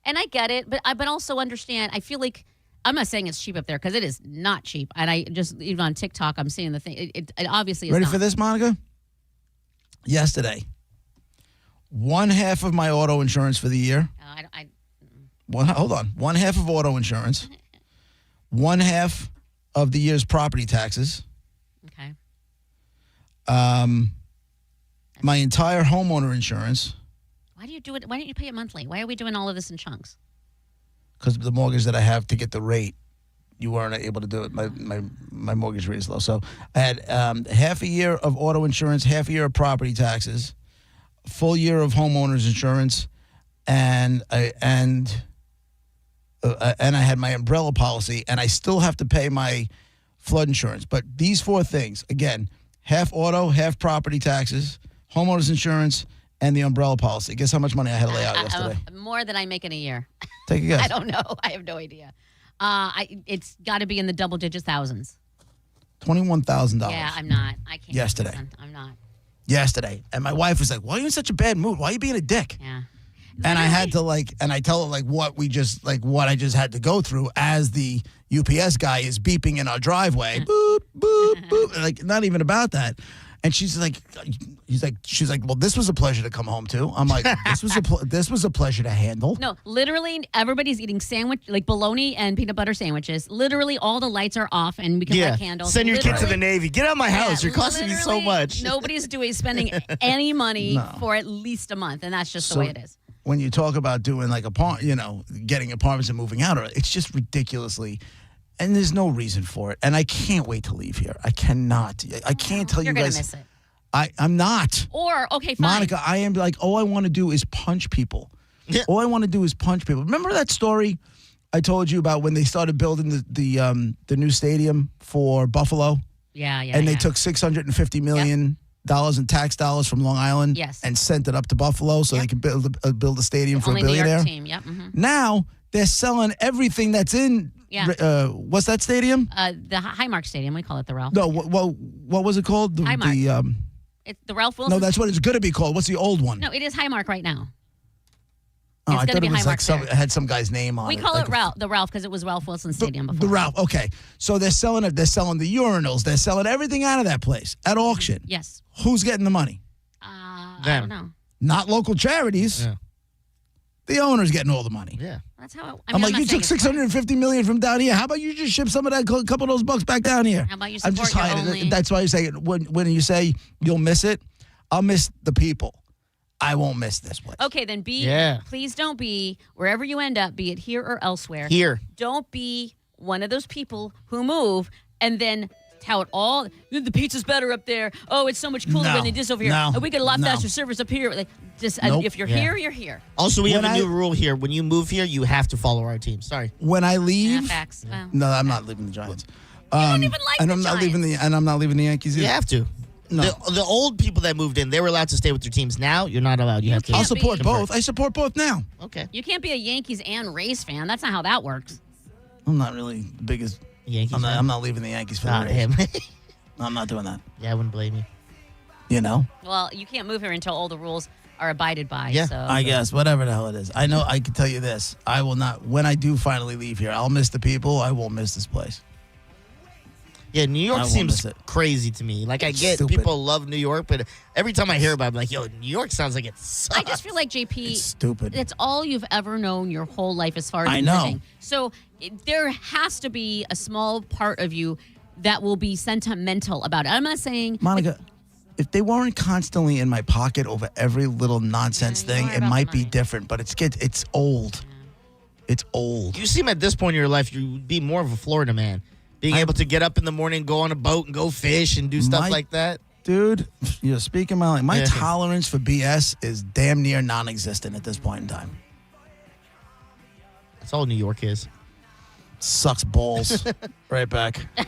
And I get it, but also understand, I feel like, I'm not saying it's cheap up there, because it is not cheap. And I just, even on TikTok, I'm seeing the thing. It obviously is Ready not. for this, Monica? Yesterday, 1/2 of my auto insurance for the year. Hold on. 1/2 of auto insurance. 1/2 of the year's property taxes. Okay. My entire homeowner insurance. Why do you do it? Why don't you pay it monthly? Why are we doing all of this in chunks? Because of the mortgage that I have to get the rate. You weren't able to do it. My mortgage rate is low. So I had half a year of auto insurance, half a year of property taxes, full year of homeowners insurance, and I had my umbrella policy, and I still have to pay my flood insurance. But these 4 things, again, half auto, half property taxes, homeowners insurance, and the umbrella policy. Guess how much money I had to lay out yesterday? More than I make in a year. Take a guess. I don't know. I have no idea. It's got to be in the double digit thousands. $21,000. Yeah, I'm not. I can't. Yesterday. Listen. I'm not. Yesterday. And my wife was like, why are you in such a bad mood? Why are you being a dick? Yeah. And I had to and I tell her what I just had to go through as the UPS guy is beeping in our driveway. Boop, boop, boop. Like, not even about that. And she's like, well, this was a pleasure to come home to. I'm like, this was a pleasure to handle. No, literally, everybody's eating bologna and peanut butter sandwiches. Literally, all the lights are off, and we can light candles. Send your kid to the Navy. Get out of my house. You're costing me so much. Nobody's spending any money for at least a month, and that's just the way it is. When you talk about doing getting apartments and moving out, it's just ridiculously. And there's no reason for it. And I can't wait to leave here. I cannot. I can't tell you guys. You're going to miss it. I'm not. Or, okay, fine. Monica, I am all I want to do is punch people. Yeah. All I want to do is punch people. Remember that story I told you about when they started building the new stadium for Buffalo? Yeah. And they took $650 million in tax dollars from Long Island and sent it up to Buffalo so they could build a stadium for a billionaire. Only New York team, Mm-hmm. Now they're selling everything that's in. Yeah. What's that stadium? The Highmark Stadium. We call it the Ralph. No, what was it called? Highmark. It's the Ralph Wilson. No, that's what it's going to be called. What's the old one? No, it is Highmark right now. Oh, it's going to be Highmark. It had some guy's name on it. We call it Ralph, because it was Ralph Wilson Stadium before. The Ralph, okay. So they're selling it. They're selling the urinals. They're selling everything out of that place at auction. Yes. Who's getting the money? I don't know. Not local charities. Yeah. The owner's getting all the money. Yeah. That's how I'm like, you took $650 million from down here. How about you just ship some of that, couple of those bucks back down here? How about you support your only... That's why I say when you say you'll miss it, I'll miss the people. I won't miss this place. Okay, then please don't be, wherever you end up, be it here or elsewhere. Here. Don't be one of those people who move and then tout all, the pizza's better up there. Oh, it's so much cooler when they do this over here. No, we get a lot faster service up here. Like, if you're here, you're here. Also, we have a new rule here. When you move here, you have to follow our team. Sorry. When I leave, facts. Wow. No, I'm not leaving the Giants. You don't even like and the I'm Giants. not leaving and I'm not leaving the Yankees either. You have to. No. The old people that moved in, they were allowed to stay with their teams. Now, you're not allowed. You have to. I'll support both. I support both now. Okay. You can't be a Yankees and Rays fan. That's not how that works. I'm not really the biggest Yankees fan. I'm not leaving the Yankees for Not the him. I'm not doing that. Yeah, I wouldn't blame you. You know? Well, you can't move here until all the rules are abided by. Yeah, so. I guess. Whatever the hell it is. I know I can tell you this. I will not, when I do finally leave here, I'll miss the people. I won't miss this place. Yeah, New York seems crazy to me. Like, I get people love New York, but every time I hear about it, I'm like, yo, New York sounds like it sucks. I just feel like, JP, it's stupid. It's all you've ever known your whole life as far as I know. living. So there has to be a small part of you that will be sentimental about it. I'm not saying... Monica, if they weren't constantly in my pocket over every little nonsense thing, it might be different, but it's old. Yeah. It's old. You seem at this point in your life, you'd be more of a Florida man. Being able to get up in the morning, go on a boat, and go fish and do stuff like that. Dude, you're speaking my language. My tolerance for BS is damn near non-existent at this point in time. That's all New York is. Sucks balls. Right back. Cause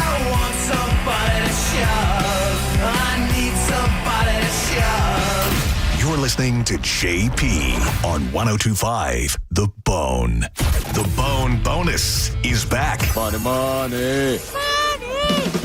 I want somebody to shove. I need somebody to shove. You're listening to JP on 102.5 The Bone. The Bone Bonus is back. Money.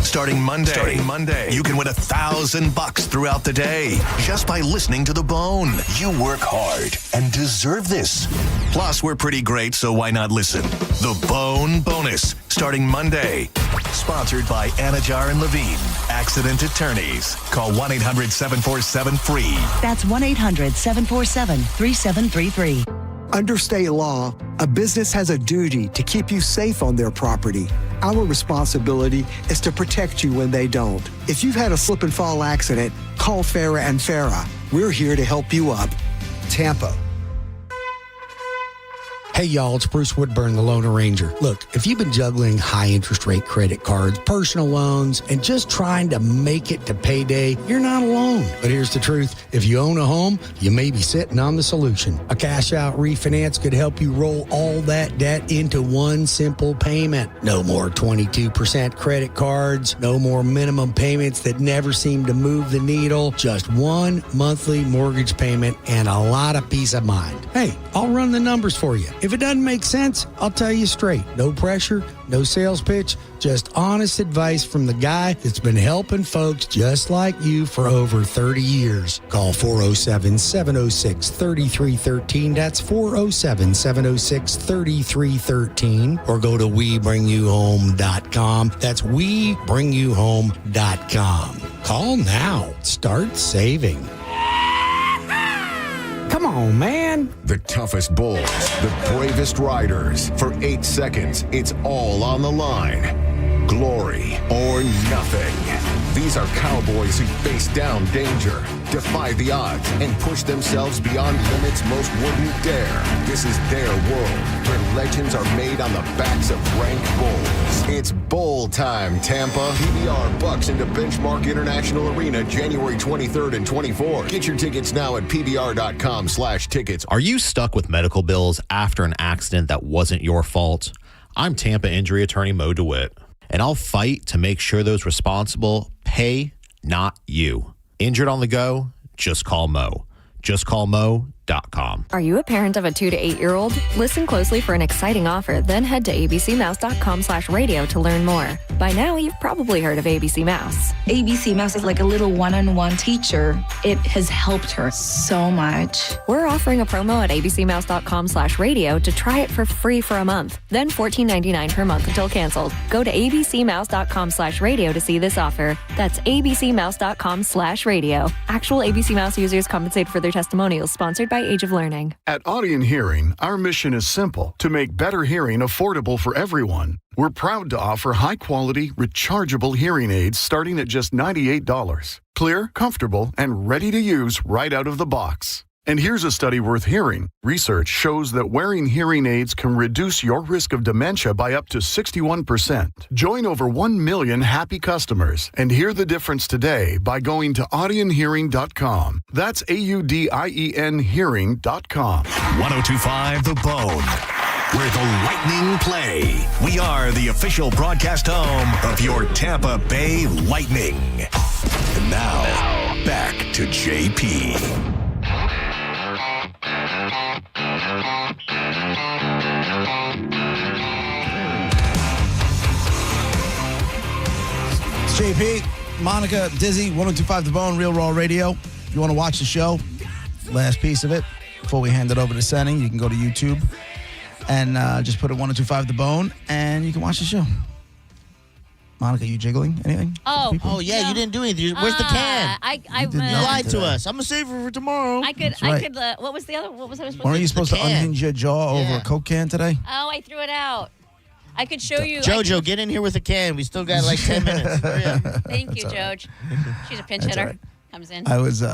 Starting Monday, you can win $1,000 throughout the day just by listening to The Bone. You work hard and deserve this. Plus, we're pretty great, so why not listen? The Bone Bonus, starting Monday. Sponsored by Anajar and Levine, Accident Attorneys. Call 1-800-747-FREE. That's 1-800-747-3733. Under state law, a business has a duty to keep you safe on their property. Our responsibility is to protect you when they don't. If you've had a slip and fall accident, call Farah and Farah. We're here to help you up. Tampa. Hey, y'all, it's Bruce Woodburn, the Lone Ranger. Look, if you've been juggling high interest rate credit cards, personal loans, and just trying to make it to payday, you're not alone. But here's the truth. If you own a home, you may be sitting on the solution. A cash out refinance could help you roll all that debt into one simple payment. No more 22% credit cards, no more minimum payments that never seem to move the needle, just one monthly mortgage payment and a lot of peace of mind. Hey, I'll run the numbers for you. If it doesn't make sense, I'll tell you straight. No pressure, no sales pitch, just honest advice from the guy that's been helping folks just like you for over 30 years. Call 407-706-3313. That's 407-706-3313. Or go to WeBringYouHome.com. That's WeBringYouHome.com. Call now. Start saving. Come on, man. The toughest bulls, the bravest riders. For 8 seconds, it's all on the line. Glory or nothing. These are cowboys who face down danger, defy the odds, and push themselves beyond limits most wouldn't dare. This is their world, where legends are made on the backs of rank bulls. It's bowl time, Tampa. PBR bucks into Benchmark International Arena January 23rd and 24th. Get your tickets now at pbr.com/tickets. Are you stuck with medical bills after an accident that wasn't your fault? I'm Tampa injury attorney Mo DeWitt, and I'll fight to make sure those responsible pay, not you. Injured on the go? Just call Mo. JustCallMo.com. Are you a parent of a 2 to 8 year old? Listen closely for an exciting offer, then head to abcmouse.com/radio to learn more. By now, you've probably heard of ABC Mouse. ABC Mouse is like a little one-on-one teacher. It has helped her so much. We're offering a promo at abcmouse.com/radio to try it for free for a month, then $14.99 per month until canceled. Go to abcmouse.com/radio to see this offer. That's abcmouse.com/radio. Actual ABC Mouse users compensate for their testimonials, sponsored by Age of Learning. At Audion Hearing, our mission is simple: to make better hearing affordable for everyone. We're proud to offer high-quality, rechargeable hearing aids starting at just $98. Clear, comfortable, and ready to use right out of the box. And here's a study worth hearing. Research shows that wearing hearing aids can reduce your risk of dementia by up to 61%. Join over 1 million happy customers and hear the difference today by going to audionhearing.com. That's AUDIEN hearing.com. 1025 The Bone, where the Lightning play. We are the official broadcast home of your Tampa Bay Lightning. And now back to JP. It's JP, Monica, Dizzy, 1025 The Bone, Real Raw Radio. If you want to watch the show, last piece of it, before we hand it over to Senny, you can go to YouTube and just put in 1025 The Bone, and you can watch the show. Monica, you jiggling anything? Oh yeah, you didn't do anything. Where's the can? You lied to us. I'm gonna save it for tomorrow. I could. What was the other? What was I supposed to do? Weren't you supposed to unhinge your jaw over a Coke can today? Oh, I threw it out. I could show you. Jojo, get in here with a can. We still got like 10 minutes. Hurry up. Thank you, Joj. She's a pinch hitter. Right. Comes in. I was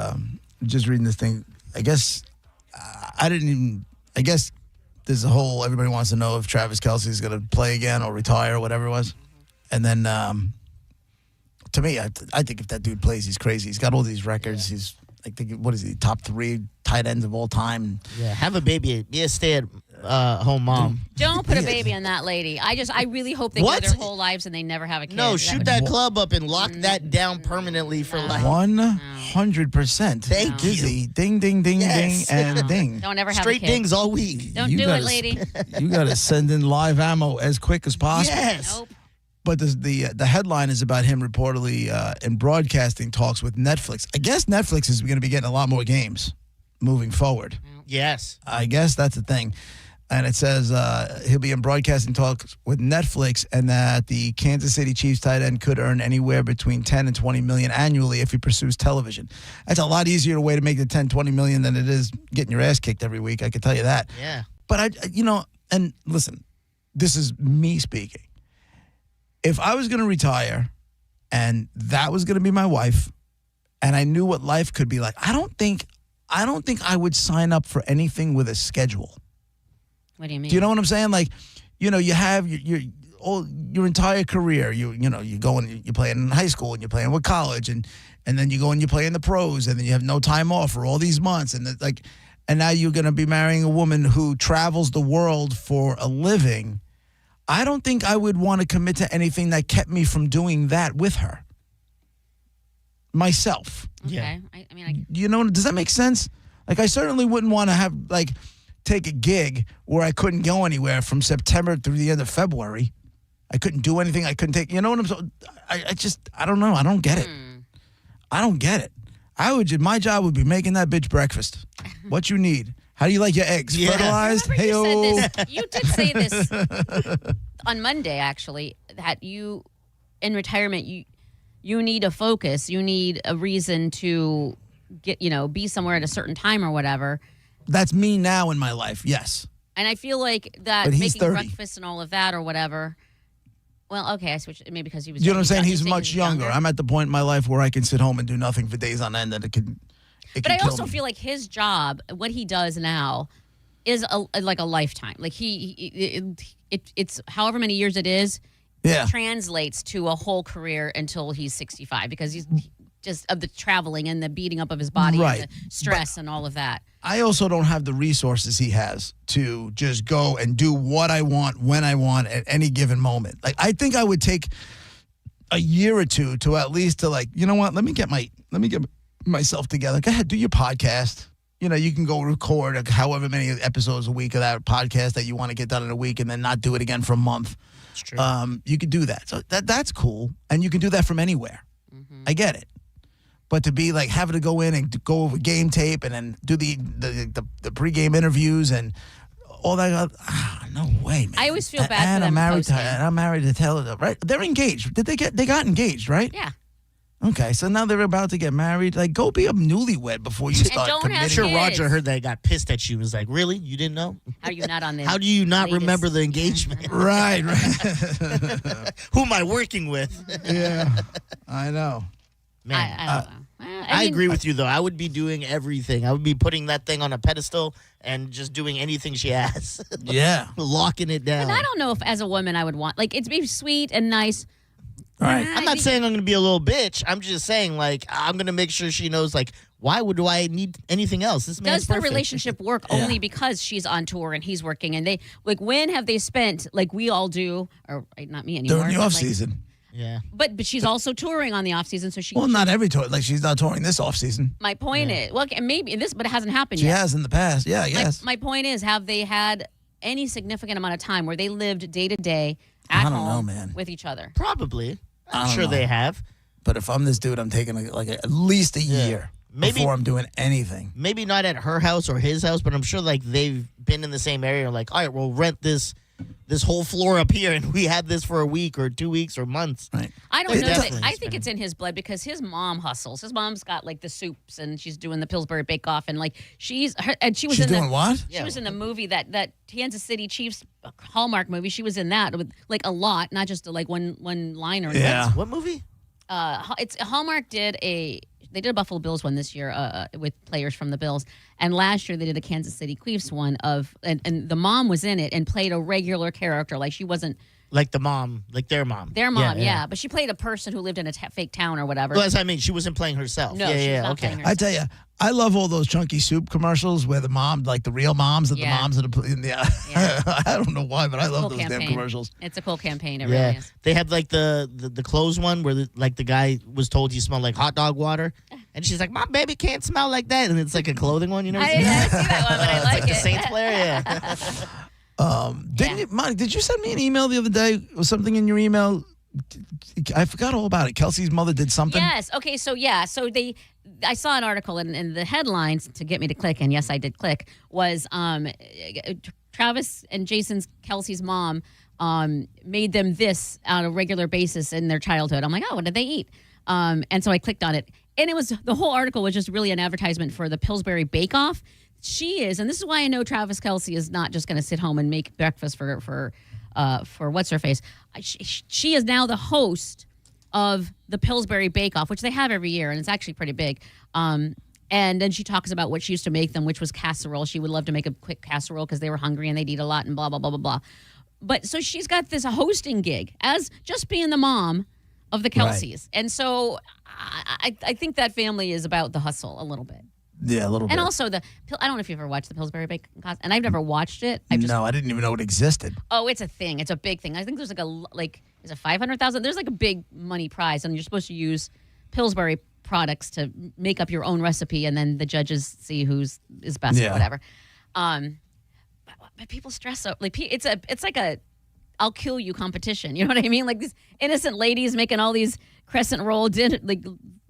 just reading this thing. I guess there's a whole. Everybody wants to know if Travis Kelce is going to play again or retire or whatever it was. And then, to me, I think if that dude plays, he's crazy. He's got all these records. Yeah. He's, I think, what is he, top 3 tight ends of all time? Yeah, have a baby. Be a stay-at-home mom. Don't put a baby on that lady. I really hope they go their whole lives and they never have a kid. No, shoot that club up and lock that down permanently for life. 100%. Thank you. Dizzy. Ding, ding, ding, ding, and ding. Don't ever have Straight a kid. dings all week. Don't do it, lady. You got to send in live ammo as quick as possible. Yes. Nope. But the headline is about him reportedly in broadcasting talks with Netflix. I guess Netflix is going to be getting a lot more games moving forward. Yes. I guess that's the thing. And it says he'll be in broadcasting talks with Netflix, and that the Kansas City Chiefs tight end could earn anywhere between $10 and $20 million annually if he pursues television. That's a lot easier way to make the $10, $20 million than it is getting your ass kicked every week. I can tell you that. Yeah. But and listen, this is me speaking. if I was going to retire and that was going to be my wife and I knew what life could be like, I don't think I would sign up for anything with a schedule. What do you mean? Do you know what I'm saying? Like, you have your entire career. You go and you play in high school and you're playing with college and then you go and you play in the pros and then you have no time off for all these months and now you're going to be marrying a woman who travels the world for a living. I don't think I would want to commit to anything that kept me from doing that with her. Myself. Okay. Yeah. Does that make sense? Like, I certainly wouldn't want to have, take a gig where I couldn't go anywhere from September through the end of February. I couldn't do anything. I couldn't take, you know what I'm saying? I don't know. I don't get it. I don't get it. My job would be making that bitch breakfast. What you need. How do you like your eggs? Yeah. Fertilized? You said this. You did say this on Monday, actually, that you, in retirement, you need a focus. You need a reason to get, be somewhere at a certain time or whatever. That's me now in my life, yes. And I feel like that But he's making 30. breakfast and all of that or whatever. Well, okay, I switched maybe because he was. You know what I'm saying? He's saying much younger. I'm at the point in my life where I can sit home and do nothing for days on end, and it can But I kill also me. feel like his job, what he does now, is like a lifetime. Like it's however many years it is. Yeah. It translates to a whole career until he's 65 because he's just of the traveling and the beating up of his body Right. and the stress and all of that. I also don't have the resources he has to just go and do what I want when I want at any given moment. Like, I think I would take a year or two to at least you know what? Let me get myself together. Go ahead, do your podcast. You can go record however many episodes a week of that podcast that you want to get done in a week and then not do it again for a month. It's true. You could do that. So that's cool. And you can do that from anywhere. I get it. But to be having to go in and go over game tape and then do the pregame interviews and all that, no way, man. I always feel bad and for them. I'm married to Taylor, right? They're engaged. They got engaged, right? Yeah. Okay, so now they're about to get married. Go be a newlywed before you start don't have committing. I'm sure kids. Roger heard that, got pissed at you. Was like, really? You didn't know? How are you not on this? How do you not latest- remember the engagement? Right. Who am I working with? Yeah, I know. Man, I don't know. I agree with you, though. I would be doing everything. I would be putting that thing on a pedestal and just doing anything she has. Yeah. Locking it down. And I don't know if, as a woman, I would want it's maybe sweet and nice. Right. I'm not saying I'm going to be a little bitch. I'm just saying, I'm going to make sure she knows, why do I need anything else? This man's Does the perfect. relationship work Yeah. only because she's on tour and he's working? And they when have they spent we all do, or not me anymore? During the but, off season. Yeah. But she's also touring on the off season, so she. Well, not every tour. She's not touring this off season. My point is, and maybe but it hasn't happened She yet. has in the past. Yeah, yes. My point is, have they had any significant amount of time where they lived day to day I at don't know, home man. with each other? Probably. I I'm don't sure know. they have. But if I'm this dude, I'm taking at least a year before I'm doing anything. Maybe not at her house or his house, but I'm sure they've been in the same area. All right, we'll rent this whole floor up here, and we had this for a week or 2 weeks or months. Right. I don't know. Definitely. I think it's in his blood because his mom hustles. His mom's got the soups, and she's doing the Pillsbury Bake Off, and she was She's in doing what? She was in the movie that Kansas City Chiefs Hallmark movie. She was in that with a lot, not just one liner. Yeah. What movie? It's Hallmark they did a Buffalo Bills one this year with players from the Bills, and last year they did a Kansas City Chiefs one and the mom was in it and played a regular character, she wasn't Like the mom, like their mom. their mom, yeah, but she played a person who lived in a fake town or whatever. Well, that's what I mean. She wasn't playing herself. No, she's not playing herself. I tell you, I love all those chunky soup commercials where the mom, the real moms, and Yeah. the moms I don't know why, but I love those damn commercials. It's a cool campaign. It Yeah, really is. they have the clothes one where the guy was told he smelled like hot dog water, and she's like, "My baby can't smell like that," and it's like a clothing one. You know? I didn't see that one, but I like The it. Saints player, yeah. Monica, did you send me an email the other day? Was something in your email? I forgot all about it. Kelsey's mother did something. Yes. Okay. So I saw an article and the headlines to get me to click, and yes, I did click. Was Travis and Kelsey's mom made them this on a regular basis in their childhood. I'm like, oh, what did they eat? And so I clicked on it, and the whole article was just really an advertisement for the Pillsbury Bake Off. She is, and this is why I know Travis Kelsey is not just going to sit home and make breakfast for for what's her face. She is now the host of the Pillsbury Bake Off, which they have every year, and it's actually pretty big. And then she talks about what she used to make them, which was casserole. She would love to make a quick casserole because they were hungry and they'd eat a lot and blah, blah, blah, blah, blah. But so she's got this hosting gig as just being the mom of the Kelseys. Right. And so I think that family is about the hustle a little bit. Yeah, a little bit. And also I don't know if you've ever watched the Pillsbury Bake Off, and I've never watched it. No, I didn't even know it existed. Oh, it's a thing. It's a big thing. I think there's is it 500,000? There's like a big money prize, and you're supposed to use Pillsbury products to make up your own recipe, and then the judges see who's is best or whatever. But people stress so it's like a I'll kill you competition. You know what I mean? Like these innocent ladies making all these crescent roll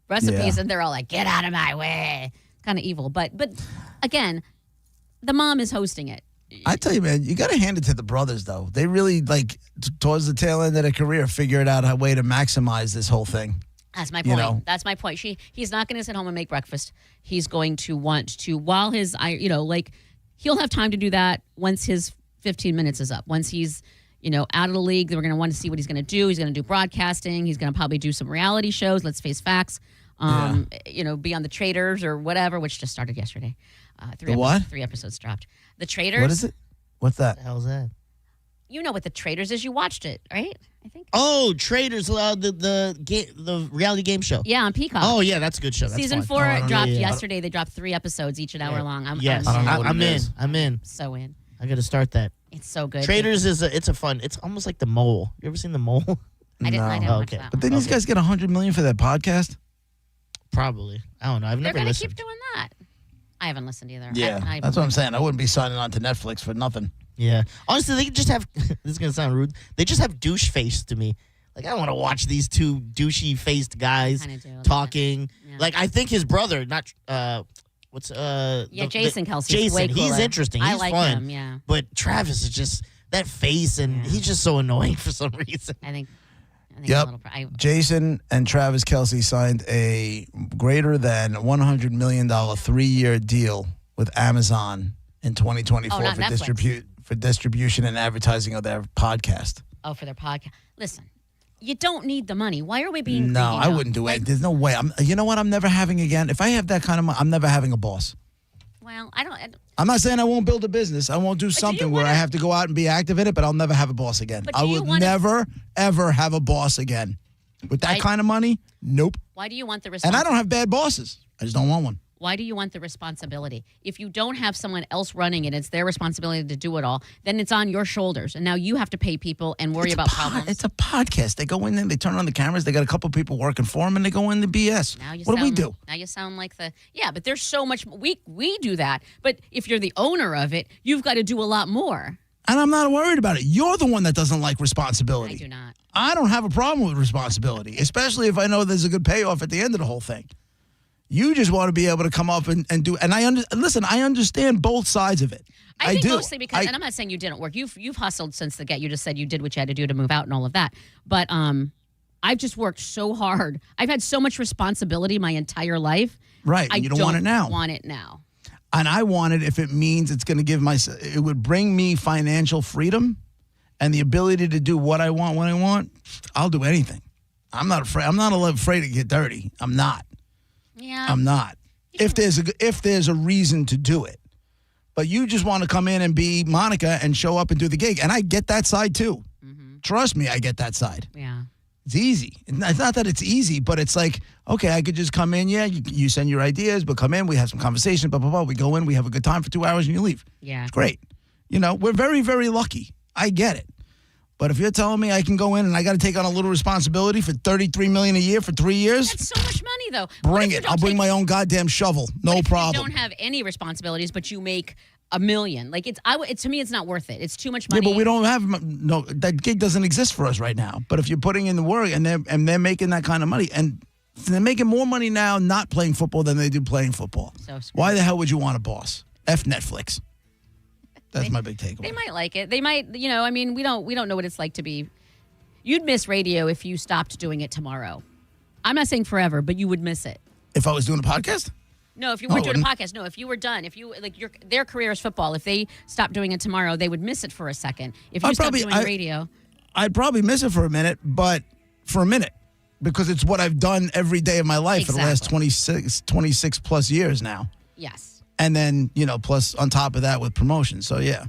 recipes, and they're all like, "Get out of my way." Kind of evil, but again, the mom is hosting it. I tell you, man, you got to hand it to the brothers, though. They really, towards the tail end of their career, figured out a way to maximize this whole thing. That's my point. You know? That's my point. He's not going to sit home and make breakfast. He's going to want to, while he'll have time to do that once his 15 minutes is up. Once he's, out of the league, we're going to want to see what he's going to do. He's going to do broadcasting. He's going to probably do some reality shows. Let's face facts. Be on the Traders or whatever, which just started yesterday. Three episodes dropped. The Traders. What is it? What's that? What the hell's that? You know what the Traders is. You watched it, right? I think. Oh, Traders, the reality game show. Yeah, on Peacock. Oh, yeah, that's a good show. That's Season fun. 4 dropped yesterday. They dropped 3 episodes, each an hour long. I'm in. I'm in. So in. I got to start that. It's so good. Traders it's fun. It's almost like The Mole. You ever seen The Mole? I didn't. Watch that But didn't these guys get $100 million for that podcast? Probably. I don't know. I've never listened. They're going to keep doing that. I haven't listened either. Yeah, that's what I'm saying. I wouldn't be signing on to Netflix for nothing. Yeah. Honestly, they just have, this is going to sound rude, they just have douche face to me. Like, I don't want to watch these two douchey-faced guys talking. Yeah. Like, I think his brother, Jason Kelce. Jason, he's interesting. He's fun. Him, yeah. But Travis is just, that face, and he's just so annoying for some reason. I think yep. Jason and Travis Kelce signed a greater than $100 million 3-year deal with Amazon in 2024 for distribution and advertising of their podcast. Oh, for their podcast. Listen, you don't need the money. Why are we being No, I wouldn't do it. There's no way. You know what? I'm never having again. If I have that kind of money, I'm never having a boss. Well, I'm not saying I won't build a business. I won't do something where I have to go out and be active in it, but I'll never have a boss again. I would never, ever have a boss again. With that kind of money, nope. Why do you want the responsibility? And I don't have bad bosses. I just don't want one. Why do you want the responsibility? If you don't have someone else running it, it's their responsibility to do it all, then it's on your shoulders. And now you have to pay people and worry about problems. It's a podcast. They go in there, they turn on the cameras, they got a couple people working for them, and they go in the BS. What do we do? Now you sound like but there's so much. We do that. But if you're the owner of it, you've got to do a lot more. And I'm not worried about it. You're the one that doesn't like responsibility. I do not. I don't have a problem with responsibility, especially if I know there's a good payoff at the end of the whole thing. You just want to be able to come up and do. And I understand both sides of it. I think do. Mostly because, and I'm not saying you didn't work. You've hustled since the get. You just said you did what you had to do to move out and all of that. But I've just worked so hard. I've had so much responsibility my entire life. Right. You don't want it now. Want it now. And I want it if it means it's going to give it would bring me financial freedom and the ability to do what I want when I want. I'll do anything. I'm not afraid. I'm not afraid to get dirty. I'm not. Yeah. I'm not. If there's a reason to do it. But you just want to come in and be Monica and show up and do the gig. And I get that side too. Mm-hmm. Trust me, I get that side. Yeah. It's easy. It's not that it's easy, but it's like, okay, I could just come in. Yeah, you send your ideas, but come in. We have some conversation, blah, blah, blah. We go in. We have a good time for 2 hours and you leave. Yeah. It's great. We're very, very lucky. I get it. But if you're telling me I can go in and I got to take on a little responsibility for $33 million a year for 3 years. That's so much money, though. Bring it. I'll bring my own goddamn shovel. No problem. You don't have any responsibilities, but you make $1 million. Like to me, it's not worth it. It's too much money. Yeah, but we don't have that gig doesn't exist for us right now. But if you're putting in the work and they're making that kind of money and they're making more money now not playing football than they do playing football. So why the hell would you want a boss? F Netflix. That's my big takeaway. They might like it. They might, we don't know what it's like to be. You'd miss radio if you stopped doing it tomorrow. I'm not saying forever, but you would miss it. If I was doing a podcast? No, if you weren't doing a podcast, no. If you were done, if you their career is football. If they stopped doing it tomorrow, they would miss it for a second. If you stopped doing radio, I'd probably miss it for a minute, because it's what I've done every day of my life for the last 26 plus years now. Yes. And then, plus on top of that with promotions. So, yeah.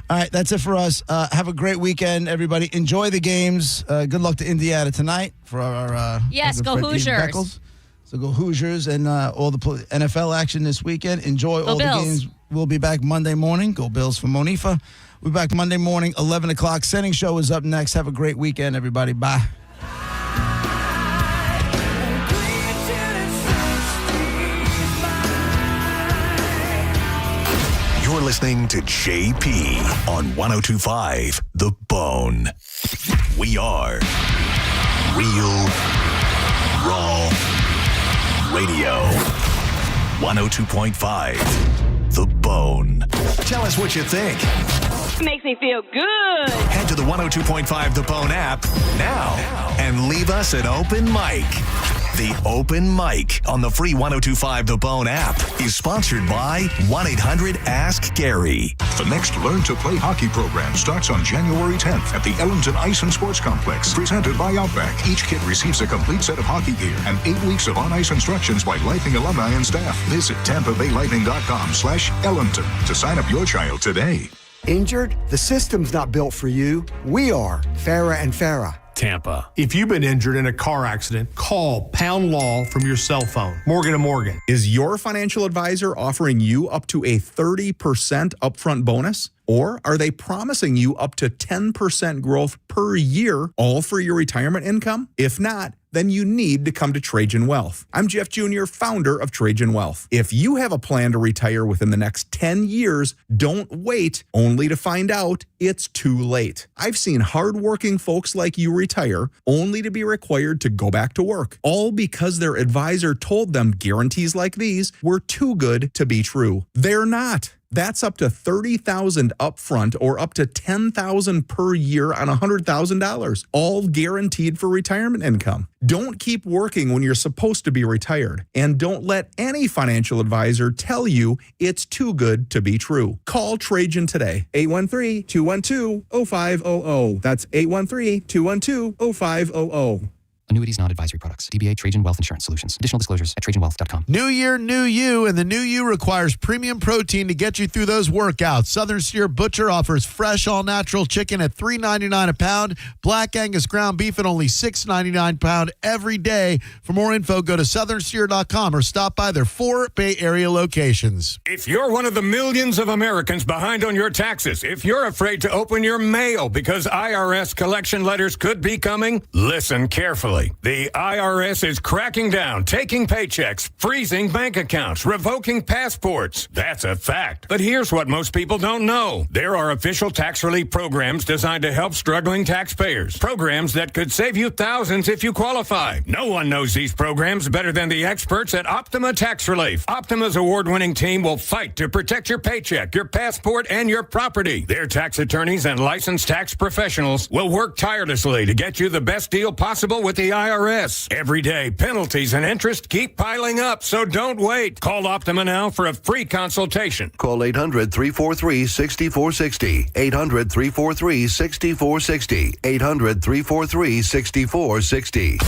All right, that's it for us. Have a great weekend, everybody. Enjoy the games. Good luck to Indiana tonight for our yes, go Hoosiers. So go Hoosiers and all the NFL action this weekend. Enjoy all Bills. the games. We'll be back Monday morning. Go Bills for Monifa. We'll be back Monday morning, 11 o'clock. Sending Show is up next. Have a great weekend, everybody. Bye. You're listening to JP on 102.5 The Bone. We are Real Raw Radio. 102.5 The Bone. Tell us what you think. Makes me feel good. Head to the 102.5 The Bone app now and leave us an open mic. The Open Mic on the free 102.5 The Bone app is sponsored by 1-800-ASK-GARY. The next Learn to Play hockey program starts on January 10th at the Ellington Ice and Sports Complex, presented by Outback. Each kid receives a complete set of hockey gear and 8 weeks of on-ice instructions by Lightning alumni and staff. Visit TampaBayLightning.com/Ellington to sign up your child today. Injured? The system's not built for you. We are. Farah and Farah. Tampa. If you've been injured in a car accident, call Pound Law from your cell phone. Morgan & Morgan. Is your financial advisor offering you up to a 30% upfront bonus? Or are they promising you up to 10% growth per year, all for your retirement income? If not, then you need to come to Trajan Wealth. I'm Jeff Jr., founder of Trajan Wealth. If you have a plan to retire within the next 10 years, don't wait only to find out it's too late. I've seen hardworking folks like you retire only to be required to go back to work, all because their advisor told them guarantees like these were too good to be true. They're not. That's up to $30,000 upfront or up to $10,000 per year on $100,000, all guaranteed for retirement income. Don't keep working when you're supposed to be retired, and don't let any financial advisor tell you it's too good to be true. Call Trajan today, 813-212-0500. That's 813-212-0500. Annuities, non-advisory products. DBA Trajan Wealth Insurance Solutions. Additional disclosures at TrajanWealth.com. New year, new you, and the new you requires premium protein to get you through those workouts. Southern Steer Butcher offers fresh, all-natural chicken at $3.99 a pound, Black Angus ground beef at only $6.99 a pound every day. For more info, go to southernsteer.com or stop by their 4 Bay Area locations. If you're one of the millions of Americans behind on your taxes, if you're afraid to open your mail because IRS collection letters could be coming, listen carefully. The IRS is cracking down, taking paychecks, freezing bank accounts, revoking passports. That's a fact. But here's what most people don't know. There are official tax relief programs designed to help struggling taxpayers. Programs that could save you thousands if you qualify. No one knows these programs better than the experts at Optima Tax Relief. Optima's award-winning team will fight to protect your paycheck, your passport, and your property. Their tax attorneys and licensed tax professionals will work tirelessly to get you the best deal possible with the IRS. Every day, penalties and interest keep piling up, so don't wait. Call Optima now for a free consultation. Call 800-343-6460. 800-343-6460. 800-343-6460.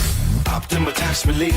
Optima Tax Relief.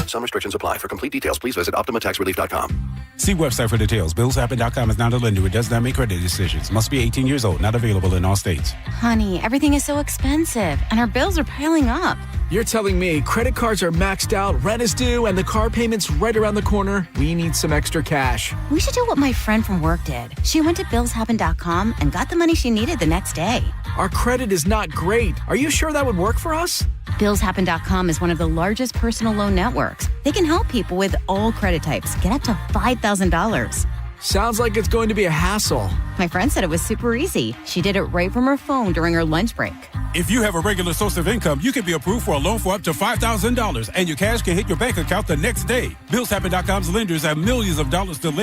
Some restrictions apply. For complete details, please visit OptimaTaxRelief.com. See website for details. BillsHappen.com is not a lender. It does not make credit decisions. Must be 18 years old. Not available in all states. Honey, everything is so expensive, and our bills are piling up. You're telling me credit cards are maxed out, rent is due, and the car payment's right around the corner? We need some extra cash. We should do what my friend from work did. She went to BillsHappen.com and got the money she needed the next day. Our credit is not great. Are you sure that would work for us? BillsHappen.com is one of the largest personal loan networks. They can help people with all credit types get up to $5,000. Sounds like it's going to be a hassle. My friend said it was super easy. She did it right from her phone during her lunch break. If you have a regular source of income, you can be approved for a loan for up to $5,000, and your cash can hit your bank account the next day. BillsHappen.com's lenders have millions of dollars to lend.